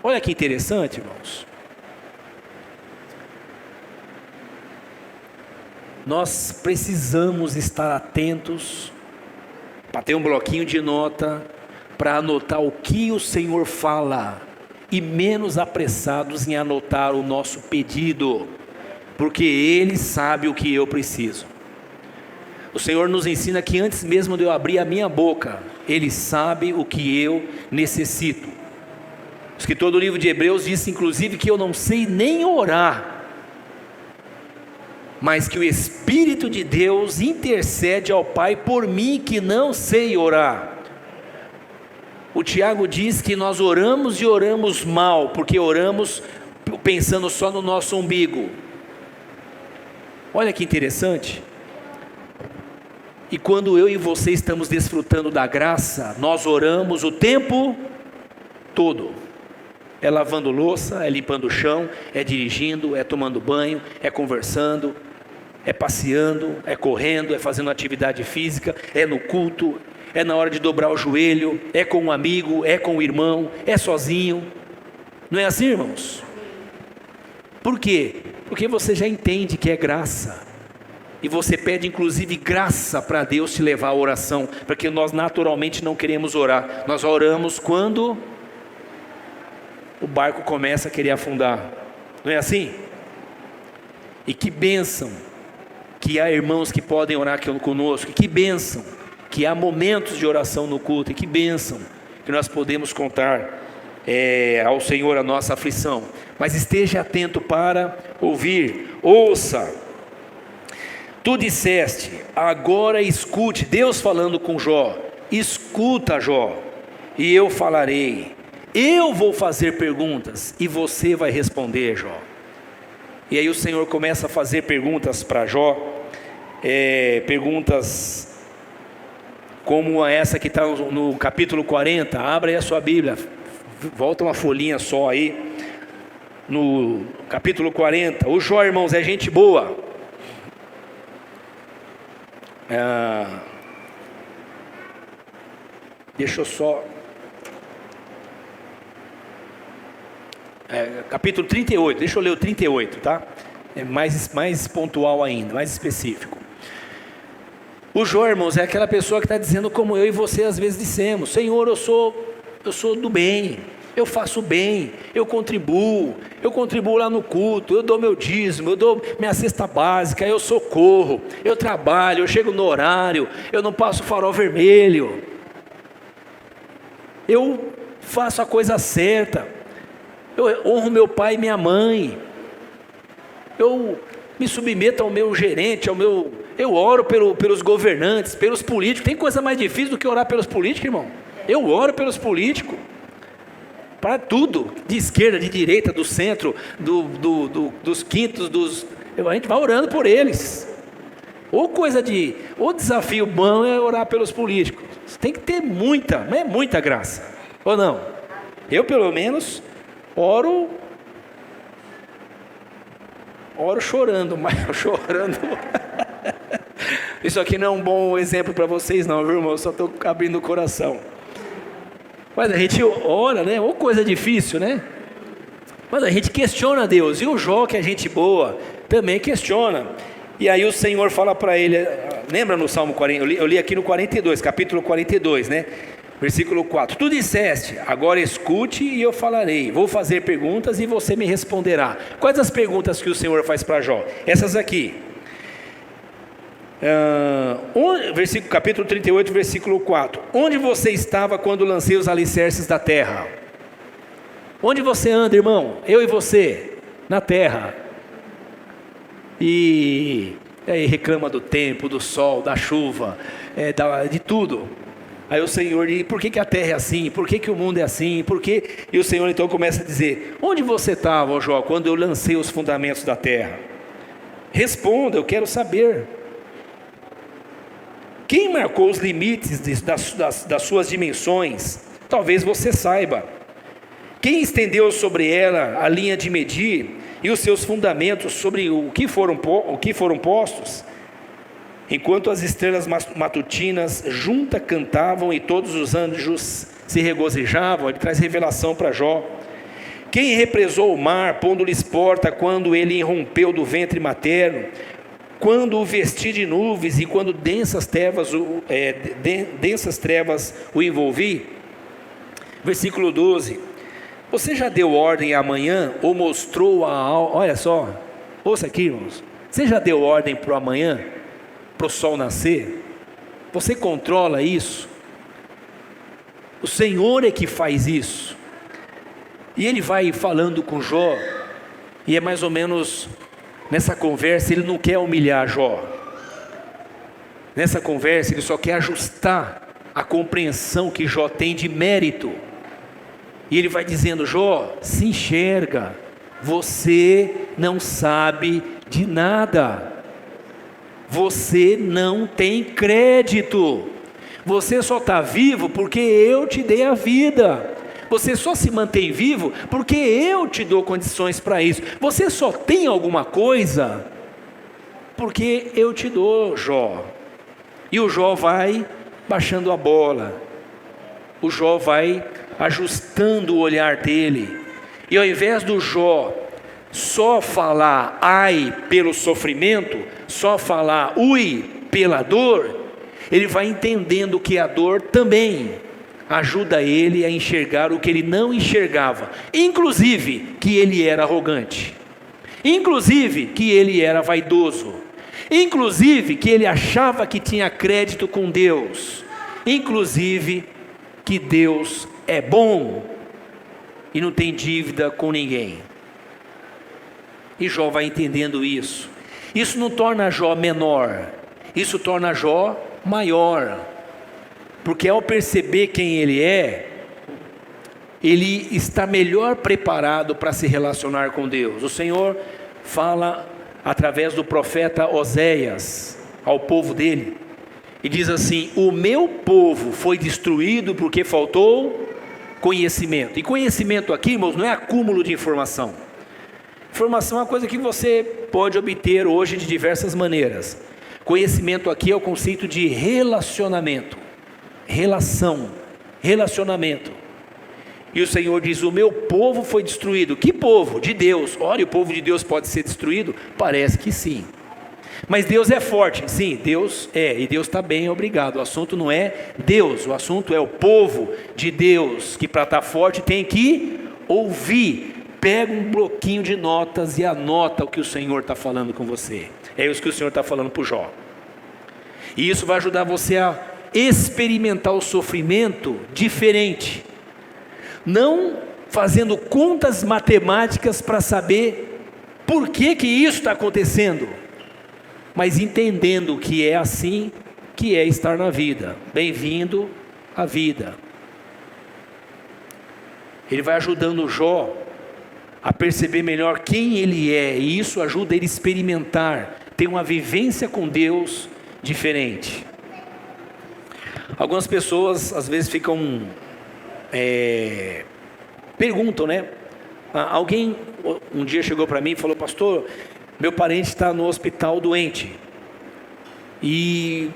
Olha que interessante, irmãos. Nós precisamos estar atentos, para ter um bloquinho de nota, para anotar o que o Senhor fala, e menos apressados em anotar o nosso pedido, porque Ele sabe o que eu preciso. O Senhor nos ensina que antes mesmo de eu abrir a minha boca, Ele sabe o que eu necessito. O escritor do livro de Hebreus disse inclusive que eu não sei nem orar, mas que o Espírito de Deus intercede ao Pai por mim que não sei orar. O Tiago diz que nós oramos e oramos mal, porque oramos pensando só no nosso umbigo. Olha que interessante. E quando eu e você estamos desfrutando da graça, nós oramos o tempo todo. É lavando louça, é limpando o chão, é dirigindo, é tomando banho, é conversando, é passeando, é correndo, é fazendo atividade física, é no culto, é na hora de dobrar o joelho, é com um amigo, é com o irmão, é sozinho. Não é assim, irmãos? Por quê? Porque você já entende que é graça. E você pede inclusive graça para Deus te levar à oração, porque nós naturalmente não queremos orar. Nós oramos quando o barco começa a querer afundar. Não é assim? E que bênção que há irmãos que podem orar aqui conosco. Que bênção que há momentos de oração no culto. E que bênção que nós podemos contar ao Senhor a nossa aflição. Mas esteja atento para ouvir. Ouça. Tu disseste, agora escute. Deus falando com Jó. Escuta, Jó, e eu falarei. Eu vou fazer perguntas e você vai responder, Jó. E aí o Senhor começa a fazer perguntas para Jó, perguntas como essa que está no capítulo 40, abra aí a sua Bíblia, volta uma folhinha só aí, no capítulo 40, o Jó, irmãos, é gente boa, deixa eu só, capítulo 38, deixa eu ler o 38, tá? É mais pontual ainda, mais específico. O Jó, irmãos, é aquela pessoa que está dizendo como eu e você às vezes dissemos: Senhor, eu sou do bem, eu faço bem, eu contribuo lá no culto, eu dou meu dízimo, eu dou minha cesta básica, eu socorro, eu trabalho, eu chego no horário, eu não passo farol vermelho, eu faço a coisa certa, eu honro meu pai e minha mãe, eu me submeto ao meu gerente, eu oro pelos governantes, pelos políticos. Tem coisa mais difícil do que orar pelos políticos, irmão? Eu oro pelos políticos, para tudo, de esquerda, de direita, do centro, dos quintos, a gente vai orando por eles. O desafio bom é orar pelos políticos. Tem que ter muita graça, ou não? Eu pelo menos oro chorando, mas chorando. Isso aqui não é um bom exemplo para vocês não, viu, irmão? Eu só estou abrindo o coração. Mas a gente ora, né? Ou coisa difícil, né? Mas a gente questiona Deus. E o Jó, que é gente boa, também questiona. E aí o Senhor fala para ele, lembra no Salmo 40, eu li aqui no 42, capítulo 42, né? Versículo 4, tu disseste, agora escute e eu falarei, vou fazer perguntas e você me responderá. Quais as perguntas que o Senhor faz para Jó? Essas aqui, capítulo 38, versículo 4, onde você estava quando lancei os alicerces da terra? Onde você anda, irmão? Eu e você, na terra. E aí reclama do tempo, do sol, da chuva, de tudo. Aí o Senhor diz: por que a terra é assim? Por que o mundo é assim? Por quê? E o Senhor então começa a dizer: onde você estava, ó Jó, quando eu lancei os fundamentos da terra? Responda, eu quero saber. Quem marcou os limites das suas dimensões? Talvez você saiba. Quem estendeu sobre ela a linha de medir e os seus fundamentos sobre o que foram postos? Enquanto as estrelas matutinas juntas cantavam e todos os anjos se regozijavam, ele traz revelação para Jó. Quem represou o mar, pondo-lhes porta, quando ele irrompeu do ventre materno? Quando o vesti de nuvens e quando densas trevas o envolvi? Versículo 12. Você já deu ordem amanhã ou mostrou olha só, ouça aqui, irmãos. Você já deu ordem para o amanhã, para o sol nascer? Você controla isso? O Senhor é que faz isso. E ele vai falando com Jó, e é mais ou menos nessa conversa. Ele não quer humilhar Jó. Nessa conversa ele só quer ajustar a compreensão que Jó tem de mérito. E ele vai dizendo: Jó, se enxerga, você não sabe de nada, você não tem crédito, você só está vivo porque eu te dei a vida, você só se mantém vivo porque eu te dou condições para isso, você só tem alguma coisa porque eu te dou, Jó. E o Jó vai baixando a bola, o Jó vai ajustando o olhar dele, e ao invés do Jó só falar ai pelo sofrimento, só falar ui pela dor, ele vai entendendo que a dor também ajuda ele a enxergar o que ele não enxergava, inclusive que ele era arrogante, inclusive que ele era vaidoso, inclusive que ele achava que tinha crédito com Deus, inclusive que Deus é bom e não tem dívida com ninguém. E Jó vai entendendo isso. Isso não torna Jó menor, isso torna Jó maior, porque ao perceber quem ele é, ele está melhor preparado para se relacionar com Deus. O Senhor fala através do profeta Oséias ao povo dele, e diz assim: o meu povo foi destruído porque faltou conhecimento. E conhecimento aqui, irmãos, não é acúmulo de informação. Informação é uma coisa que você pode obter hoje de diversas maneiras. Conhecimento aqui é o conceito de relacionamento, relacionamento. E o Senhor diz: o meu povo foi destruído. Que povo? De Deus. Olha, o povo de Deus pode ser destruído? Parece que sim. Mas Deus é forte? Sim, Deus é, e Deus está bem, obrigado. O assunto não é Deus, o assunto é o povo de Deus, que para estar forte tem que ouvir. Pega um bloquinho de notas e anota o que o Senhor está falando com você. É isso que o Senhor está falando para o Jó. E isso vai ajudar você a experimentar o sofrimento diferente, não fazendo contas matemáticas para saber por que isso está acontecendo, mas entendendo que é assim que é estar na vida. Bem-vindo à vida. Ele vai ajudando o Jó a perceber melhor quem ele é, e isso ajuda ele a experimentar, ter uma vivência com Deus diferente. Algumas pessoas às vezes ficam perguntam, né? Alguém um dia chegou para mim e falou: pastor, meu parente está no hospital doente e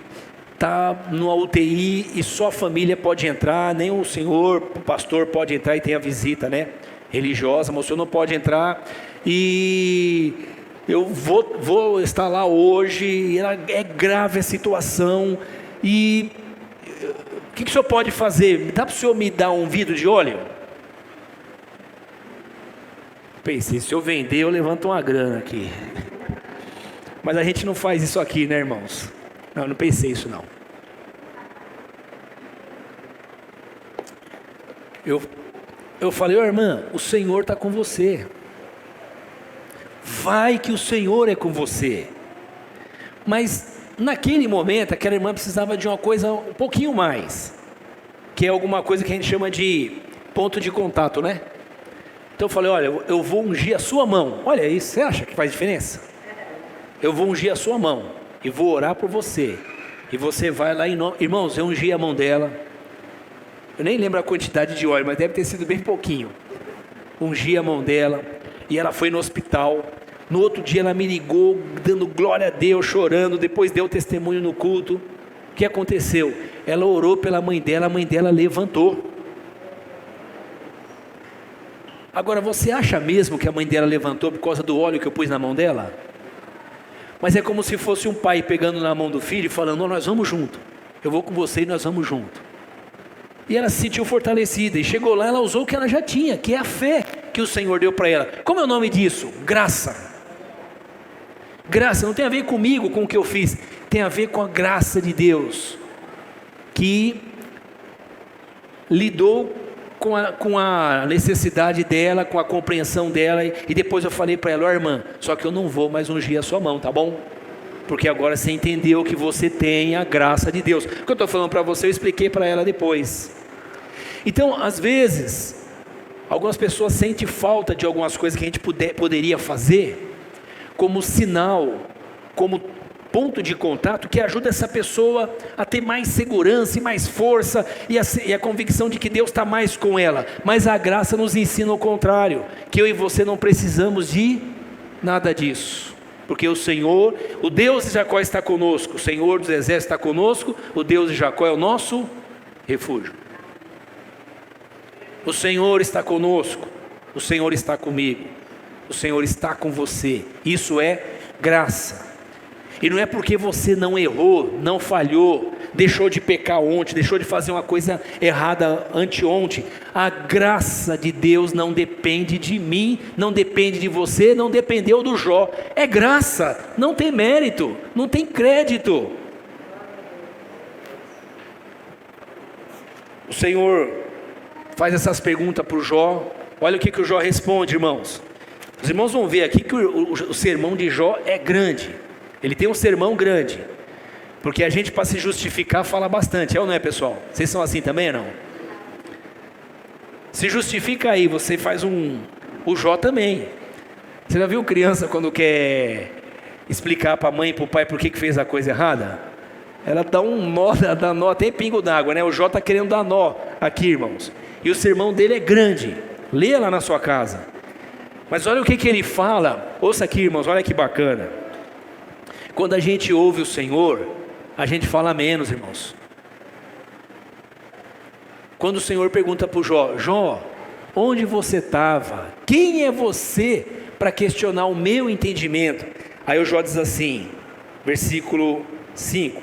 está numa UTI e só a família pode entrar, nem o senhor, o pastor, pode entrar e tem a visita, né, religiosa, mas o senhor não pode entrar, e eu vou estar lá hoje, e é grave a situação, e o que o senhor pode fazer? Dá para o senhor me dar um vidro de óleo? Pensei, se eu vender eu levanto uma grana aqui. Mas a gente não faz isso aqui, né, irmãos? Não pensei isso não. Eu falei: ô irmã, o Senhor está com você. Vai que o Senhor é com você. Mas naquele momento, aquela irmã precisava de uma coisa um pouquinho mais, que é alguma coisa que a gente chama de ponto de contato, né? Então eu falei: olha, eu vou ungir a sua mão. Olha isso, você acha que faz diferença? Eu vou ungir a sua mão e vou orar por você. E você vai lá em nome... Irmãos, eu ungi a mão dela. Eu nem lembro a quantidade de óleo, mas deve ter sido bem pouquinho. Ungi a mão dela e ela foi no hospital. No outro dia ela me ligou, dando glória a Deus, chorando. Depois deu testemunho no culto. O que aconteceu? Ela orou pela mãe dela, a mãe dela levantou. Agora, você acha mesmo que a mãe dela levantou por causa do óleo que eu pus na mão dela? Mas é como se fosse um pai pegando na mão do filho e falando: nós vamos junto, eu vou com você e nós vamos junto. E ela se sentiu fortalecida, e chegou lá, ela usou o que ela já tinha, que é a fé que o Senhor deu para ela. Como é o nome disso? Graça. Graça não tem a ver comigo, com o que eu fiz, tem a ver com a graça de Deus, que lidou com a necessidade dela, com a compreensão dela. E depois eu falei para ela: ó irmã, só que eu não vou mais ungir a sua mão, tá bom? Porque agora você entendeu que você tem a graça de Deus. O que eu estou falando para você, eu expliquei para ela depois. Então, às vezes, algumas pessoas sentem falta de algumas coisas que a gente poderia fazer, como sinal, como ponto de contato, que ajuda essa pessoa a ter mais segurança e mais força, e a convicção de que Deus está mais com ela. Mas a graça nos ensina o contrário, que eu e você não precisamos de nada disso, porque o Senhor, o Deus de Jacó está conosco, o Senhor dos exércitos está conosco, o Deus de Jacó é o nosso refúgio. O Senhor está conosco, o Senhor está comigo, o Senhor está com você. Isso é graça. E não é porque você não errou, não falhou, deixou de pecar ontem, deixou de fazer uma coisa errada anteontem. A graça de Deus não depende de mim, não depende de você, não dependeu do Jó. É graça, não tem mérito, não tem crédito. O Senhor faz essas perguntas para o Jó. Olha o que o Jó responde, irmãos. Os irmãos vão ver aqui que o sermão de Jó é grande. Ele tem um sermão grande, porque a gente, para se justificar, fala bastante, é ou não é, pessoal? Vocês são assim também ou não? Se justifica aí, você faz o Jó também. Você já viu criança quando quer explicar para a mãe e para o pai por que fez a coisa errada? Ela dá um nó, dá nó até em pingo d'água, né? O Jó está querendo dar nó aqui, irmãos. E o sermão dele é grande, leia lá na sua casa. Mas olha o que ele fala, ouça aqui, irmãos, olha que bacana. Quando a gente ouve o Senhor, a gente fala menos, irmãos. Quando o Senhor pergunta para o Jó: Jó, onde você estava? Quem é você para questionar o meu entendimento? Aí o Jó diz assim, versículo 5.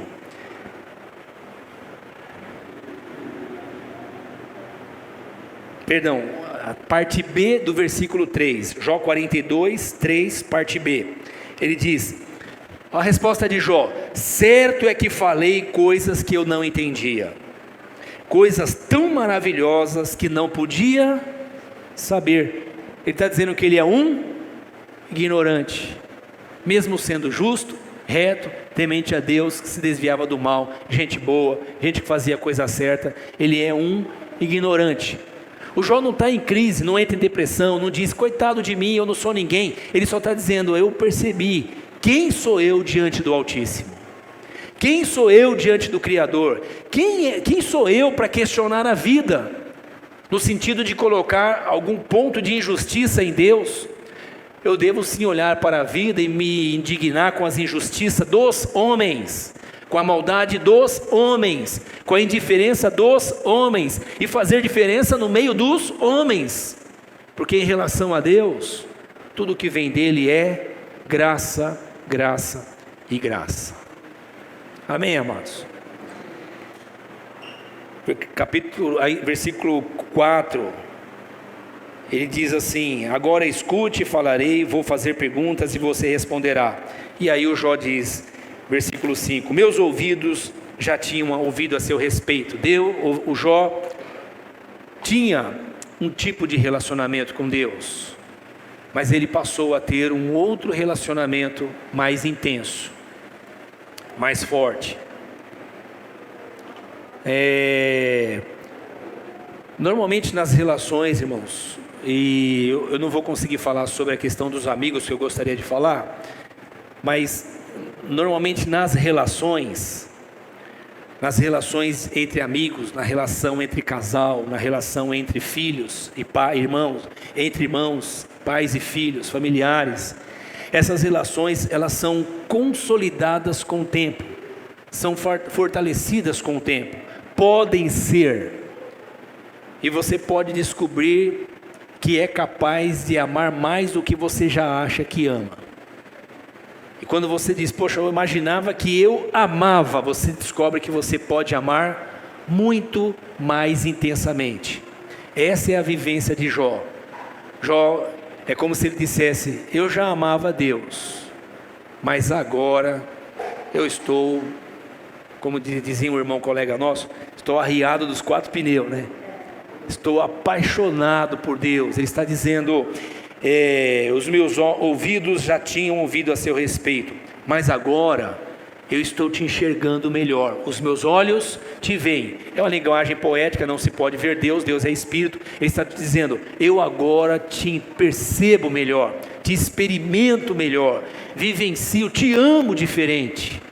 Perdão, a parte B do versículo 3, Jó 42, 3, parte B. Ele diz, a resposta de Jó: certo é que falei coisas que eu não entendia, coisas tão maravilhosas que não podia saber. Ele está dizendo que ele é um ignorante, mesmo sendo justo, reto, temente a Deus, que se desviava do mal, gente boa, gente que fazia a coisa certa. Ele é um ignorante. O Jó não está em crise, não entra em depressão, não diz coitado de mim, eu não sou ninguém. Ele só está dizendo: eu percebi, quem sou eu diante do Altíssimo? Quem sou eu diante do Criador? Quem sou eu para questionar a vida? No sentido de colocar algum ponto de injustiça em Deus. Eu devo sim olhar para a vida e me indignar com as injustiças dos homens, com a maldade dos homens, com a indiferença dos homens, e fazer diferença no meio dos homens, porque em relação a Deus, tudo que vem dele é graça, graça e graça. Amém, amados? Versículo 4, ele diz assim: agora escute, falarei, vou fazer perguntas e você responderá. E aí o Jó diz, versículo 5, meus ouvidos já tinham ouvido a seu respeito. O Jó tinha um tipo de relacionamento com Deus, mas ele passou a ter um outro relacionamento mais intenso, mais forte. Normalmente nas relações, irmãos, e eu não vou conseguir falar sobre a questão dos amigos que eu gostaria de falar, mas normalmente nas relações entre amigos, na relação entre casal, na relação entre filhos e irmãos, entre irmãos, pais e filhos, familiares, essas relações, elas são consolidadas com o tempo, são fortalecidas com o tempo, podem ser, e você pode descobrir que é capaz de amar mais do que você já acha que ama. E quando você diz, poxa, eu imaginava que eu amava, você descobre que você pode amar muito mais intensamente. Essa é a vivência de Jó. Jó é como se ele dissesse, eu já amava Deus, mas agora eu estou, como dizia um irmão colega nosso, estou arriado dos 4 pneus, né? Estou apaixonado por Deus. Ele está dizendo, os meus ouvidos já tinham ouvido a seu respeito, mas agora eu estou te enxergando melhor, os meus olhos te veem. É uma linguagem poética, não se pode ver Deus, Deus é Espírito. Ele está dizendo, eu agora te percebo melhor, te experimento melhor, vivencio, te amo diferente.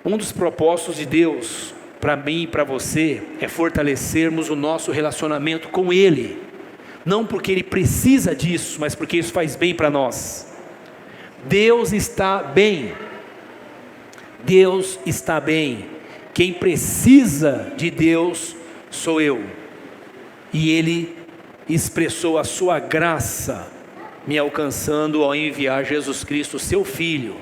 Um dos propósitos de Deus para mim e para você é fortalecermos o nosso relacionamento com Ele, não porque Ele precisa disso, mas porque isso faz bem para nós. Deus está bem, Deus está bem, quem precisa de Deus sou eu, e Ele expressou a sua graça, me alcançando ao enviar Jesus Cristo, seu Filho,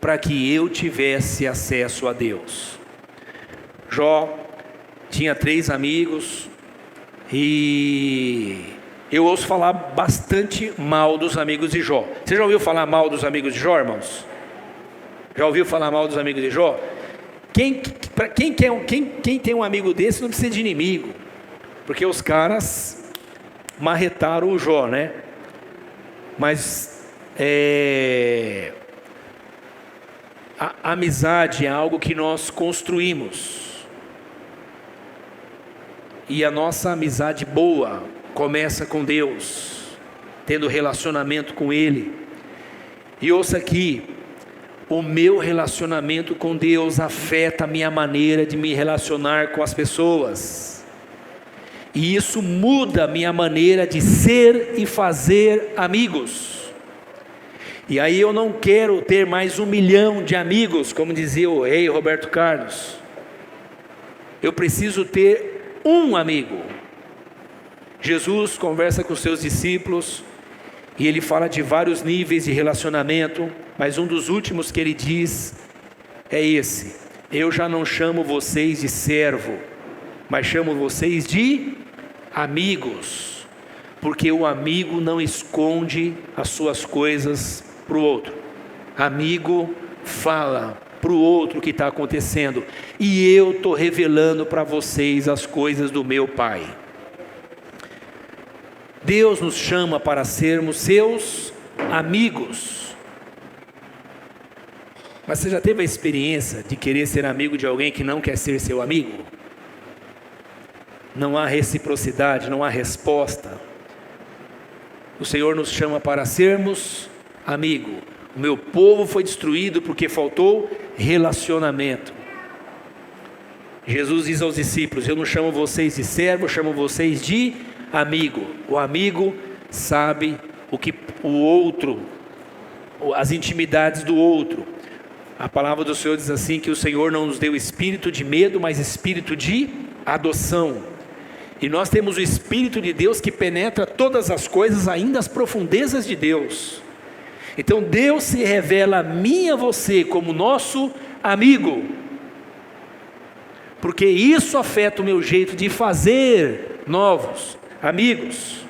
para que eu tivesse acesso a Deus. Jó tinha 3 amigos, e eu ouço falar bastante mal dos amigos de Jó. Você já ouviu falar mal dos amigos de Jó, irmãos? Já ouviu falar mal dos amigos de Jó? Quem tem um amigo desse não precisa de inimigo, porque os caras marretaram o Jó, né? Mas a amizade é algo que nós construímos, e a nossa amizade boa começa com Deus, tendo relacionamento com Ele. E ouça aqui, o meu relacionamento com Deus afeta a minha maneira de me relacionar com as pessoas, e isso muda a minha maneira de ser e fazer amigos. E aí eu não quero ter mais 1 milhão de amigos, como dizia o rei Roberto Carlos. Eu preciso ter um amigo. Jesus conversa com os seus discípulos, e ele fala de vários níveis de relacionamento, mas um dos últimos que ele diz é esse: eu já não chamo vocês de servo, mas chamo vocês de amigos, porque o amigo não esconde as suas coisas para o outro. Amigo fala para o outro o que está acontecendo, e eu estou revelando para vocês as coisas do meu Pai. Deus nos chama para sermos seus amigos. Mas você já teve a experiência de querer ser amigo de alguém que não quer ser seu amigo? Não há reciprocidade, não há resposta. O Senhor nos chama para sermos amigo. O meu povo foi destruído porque faltou relacionamento. Jesus diz aos discípulos: eu não chamo vocês de servo, eu chamo vocês de amigo. O amigo sabe o que o outro, as intimidades do outro. A palavra do Senhor diz assim, que o Senhor não nos deu espírito de medo, mas espírito de adoção. E nós temos o Espírito de Deus que penetra todas as coisas, ainda as profundezas de Deus. Então Deus se revela a mim e a você como nosso amigo, porque isso afeta o meu jeito de fazer novos amigos.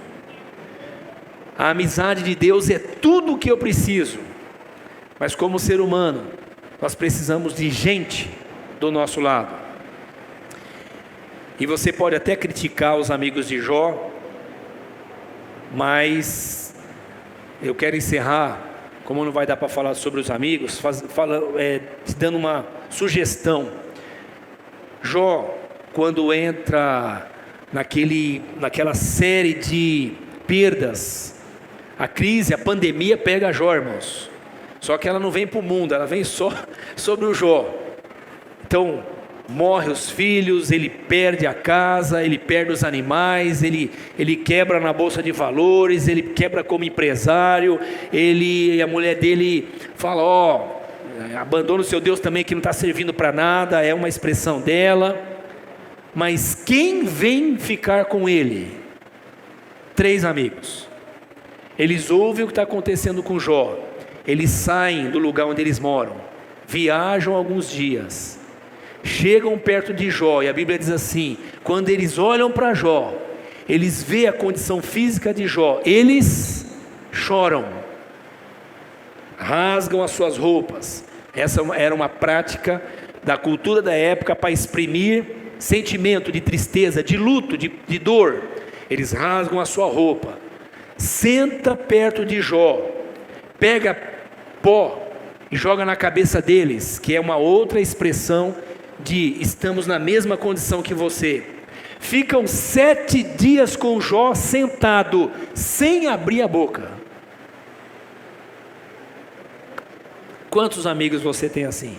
A amizade de Deus é tudo o que eu preciso, mas como ser humano, nós precisamos de gente do nosso lado. E você pode até criticar os amigos de Jó, mas eu quero encerrar, como não vai dar para falar sobre os amigos, te dando uma sugestão. Jó, quando entra naquela série de perdas, a crise, a pandemia pega Jó, irmãos. Só que ela não vem para o mundo, ela vem só sobre o Jó. Então, morre os filhos, ele perde a casa, ele perde os animais, ele quebra na bolsa de valores, ele quebra como empresário, a mulher dele fala, abandona o seu Deus também que não está servindo para nada, é uma expressão dela. Mas quem vem ficar com ele? 3 amigos. Eles ouvem o que está acontecendo com Jó, eles saem do lugar onde eles moram, viajam alguns dias, chegam perto de Jó, e a Bíblia diz assim: quando eles olham para Jó, eles veem a condição física de Jó, eles choram, rasgam as suas roupas. Essa era uma prática da cultura da época para exprimir sentimento de tristeza, de luto, de dor. Eles rasgam a sua roupa, senta perto de Jó, pega pó e joga na cabeça deles, que é uma outra expressão de estamos na mesma condição que você. Ficam 7 dias com Jó sentado, sem abrir a boca. Quantos amigos você tem assim?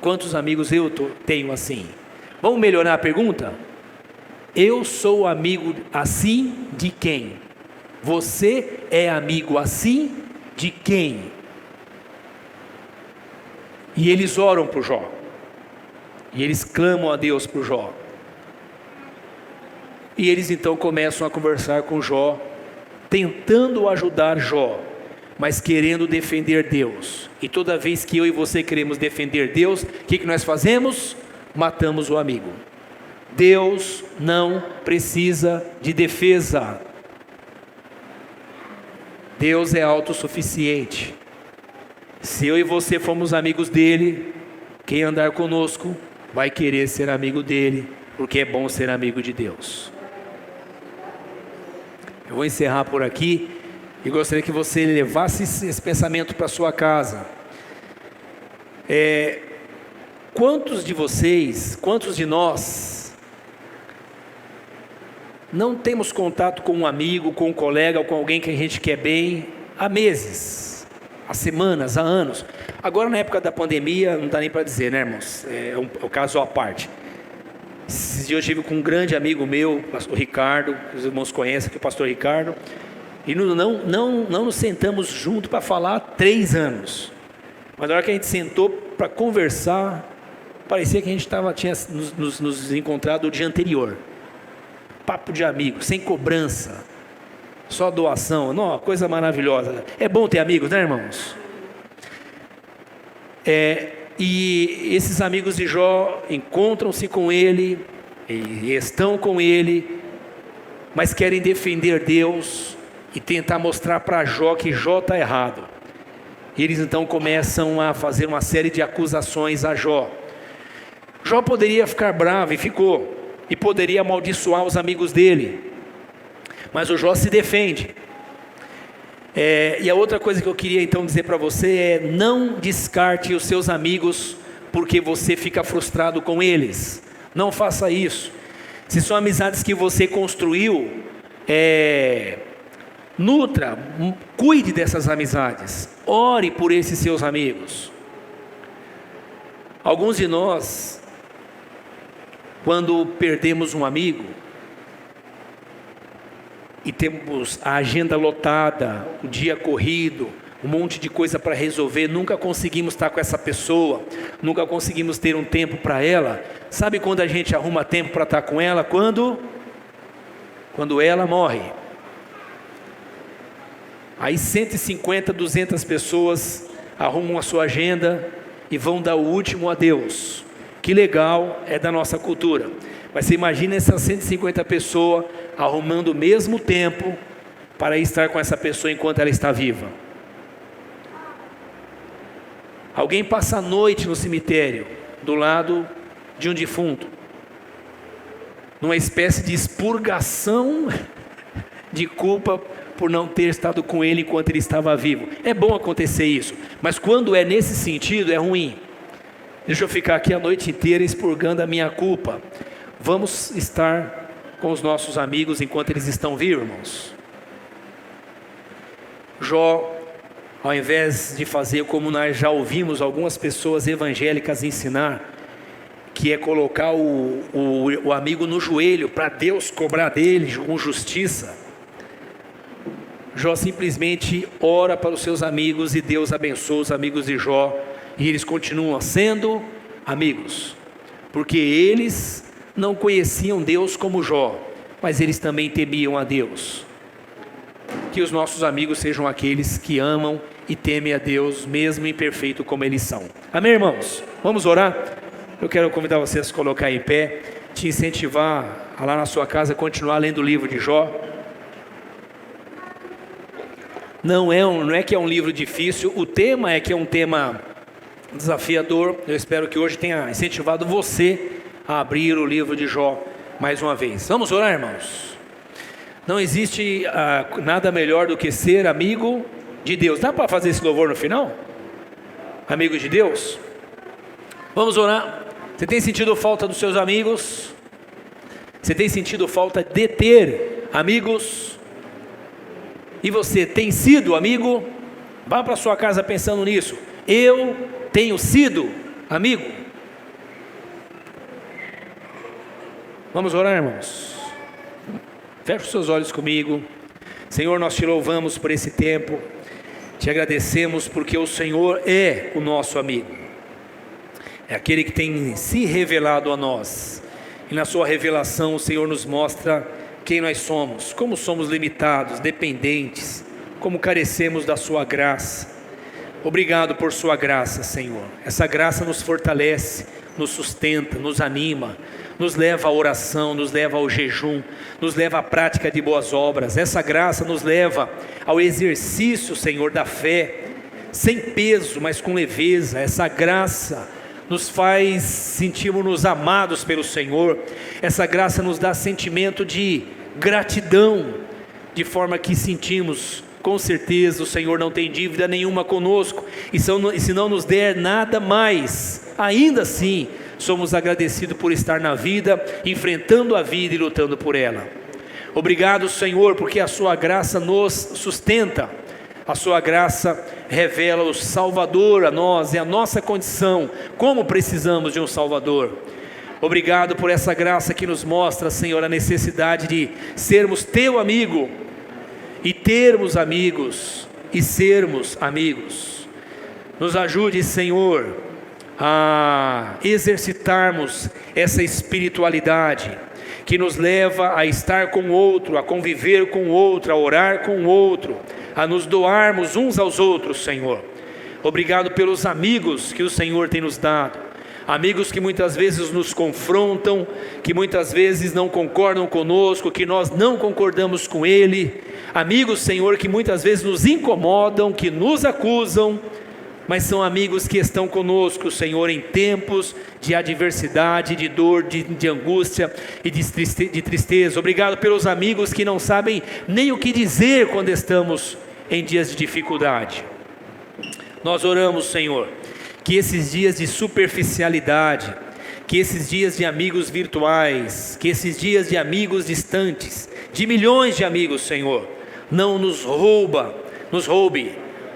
Quantos amigos eu tenho assim? Vamos melhorar a pergunta? Eu sou amigo assim de quem? Você é amigo assim de quem? E eles oram por Jó, e eles clamam a Deus por Jó, e eles então começam a conversar com Jó, tentando ajudar Jó, mas querendo defender Deus. E toda vez que eu e você queremos defender Deus, o que nós fazemos? Matamos o amigo. Deus não precisa de defesa. Deus é autossuficiente. Se eu e você formos amigos dele, quem andar conosco vai querer ser amigo dele, porque é bom ser amigo de Deus. Eu vou encerrar por aqui e gostaria que você levasse esse pensamento para sua casa. Quantos de vocês, quantos de nós não temos contato com um amigo, com um colega, ou com alguém que a gente quer bem há meses, há semanas, há anos? Agora, na época da pandemia, não dá nem para dizer, né, irmãos? É um caso à parte. Esses dias eu estive com um grande amigo meu, o pastor Ricardo, que os irmãos conhecem aqui, o pastor Ricardo, e não nos sentamos junto para falar há 3 anos. Mas na hora que a gente sentou para conversar, parecia que a gente tinha nos encontrado o dia anterior. Papo de amigo, sem cobrança, só doação. Não, coisa maravilhosa. É bom ter amigos, né, irmãos? E esses amigos de Jó encontram-se com ele, e estão com ele, mas querem defender Deus e tentar mostrar para Jó que Jó está errado. E eles então começam a fazer uma série de acusações a Jó. Jó poderia ficar bravo, e ficou, e poderia amaldiçoar os amigos dele, mas o Jó se defende. E a outra coisa que eu queria então dizer para você é: não descarte os seus amigos porque você fica frustrado com eles. Não faça isso. Se são amizades que você construiu, nutra, cuide dessas amizades, ore por esses seus amigos. Alguns de nós, quando perdemos um amigo e temos a agenda lotada, o dia corrido, um monte de coisa para resolver, nunca conseguimos estar com essa pessoa, nunca conseguimos ter um tempo para ela. Sabe quando a gente arruma tempo para estar com ela? Quando ela morre. Aí 150, 200 pessoas arrumam a sua agenda e vão dar o último adeus. Que legal, é da nossa cultura. Mas você imagina essas 150 pessoas arrumando o mesmo tempo para estar com essa pessoa enquanto ela está viva. Alguém passa a noite no cemitério, do lado de um defunto. numa espécie de expurgação de culpa por não ter estado com ele enquanto ele estava vivo. É bom acontecer isso, mas quando é nesse sentido é ruim. Deixa eu ficar aqui a noite inteira expurgando a minha culpa. Vamos estar com os nossos amigos enquanto eles estão vivos, irmãos. Jó, ao invés de fazer como nós já ouvimos algumas pessoas evangélicas ensinar, que é colocar o amigo no joelho para Deus cobrar dele com justiça, Jó simplesmente ora para os seus amigos e Deus abençoa os amigos de Jó, e eles continuam sendo amigos, porque eles não conheciam Deus como Jó, mas eles também temiam a Deus. Que os nossos amigos sejam aqueles que amam e temem a Deus, mesmo imperfeito como eles são. Amém, irmãos? Vamos orar? Eu quero convidar vocês a se colocar em pé, te incentivar a lá na sua casa continuar lendo o livro de Jó. Não é que é um livro difícil, o tema é que é um tema desafiador. Eu espero que hoje tenha incentivado você a abrir o livro de Jó mais uma vez. Vamos orar, irmãos? Não existe nada melhor do que ser amigo de Deus. Dá para fazer esse louvor no final? Amigo de Deus? Vamos orar. Você tem sentido falta dos seus amigos? Você tem sentido falta de ter amigos? E você tem sido amigo? Vá para sua casa pensando nisso. Eu tenho sido amigo? Vamos orar, irmãos? Feche os seus olhos comigo. Senhor, nós te louvamos por esse tempo. Te agradecemos porque o Senhor é o nosso amigo. É aquele que tem se revelado a nós. E na sua revelação o Senhor nos mostra quem nós somos, como somos limitados, dependentes, como carecemos da sua graça. Obrigado por sua graça, Senhor. Essa graça nos fortalece, nos sustenta, nos anima, nos leva à oração, nos leva ao jejum, nos leva à prática de boas obras. Essa graça nos leva ao exercício, Senhor, da fé, sem peso, mas com leveza. Essa graça nos faz sentirmos-nos amados pelo Senhor. Essa graça nos dá sentimento de gratidão, de forma que sentimos, com certeza o Senhor não tem dívida nenhuma conosco, e se não nos der nada mais, ainda assim somos agradecidos por estar na vida, enfrentando a vida e lutando por ela. Obrigado, Senhor, porque a sua graça nos sustenta. A sua graça revela o Salvador a nós e a nossa condição, como precisamos de um Salvador. Obrigado por essa graça que nos mostra, Senhor, a necessidade de sermos teu amigo, e termos amigos, e sermos amigos. Nos ajude, Senhor, a exercitarmos essa espiritualidade que nos leva a estar com o outro, a conviver com o outro, a orar com o outro, a nos doarmos uns aos outros, Senhor. Obrigado pelos amigos que o Senhor tem nos dado, amigos que muitas vezes nos confrontam, que muitas vezes não concordam conosco, que nós não concordamos com ele, amigos, Senhor, que muitas vezes nos incomodam, que nos acusam, mas são amigos que estão conosco, Senhor, em tempos de adversidade, de dor, de angústia e de tristeza. Obrigado pelos amigos que não sabem nem o que dizer quando estamos em dias de dificuldade. Nós oramos, Senhor, que esses dias de superficialidade, que esses dias de amigos virtuais, que esses dias de amigos distantes, de milhões de amigos, Senhor, não nos roube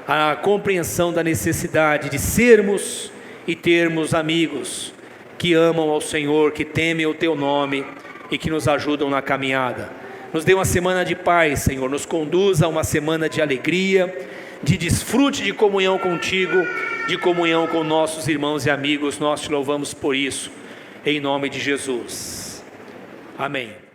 a compreensão da necessidade de sermos e termos amigos que amam ao Senhor, que temem o teu nome e que nos ajudam na caminhada. Nos dê uma semana de paz, Senhor, nos conduza a uma semana de alegria, de desfrute de comunhão contigo, de comunhão com nossos irmãos e amigos. Nós te louvamos por isso, em nome de Jesus. Amém.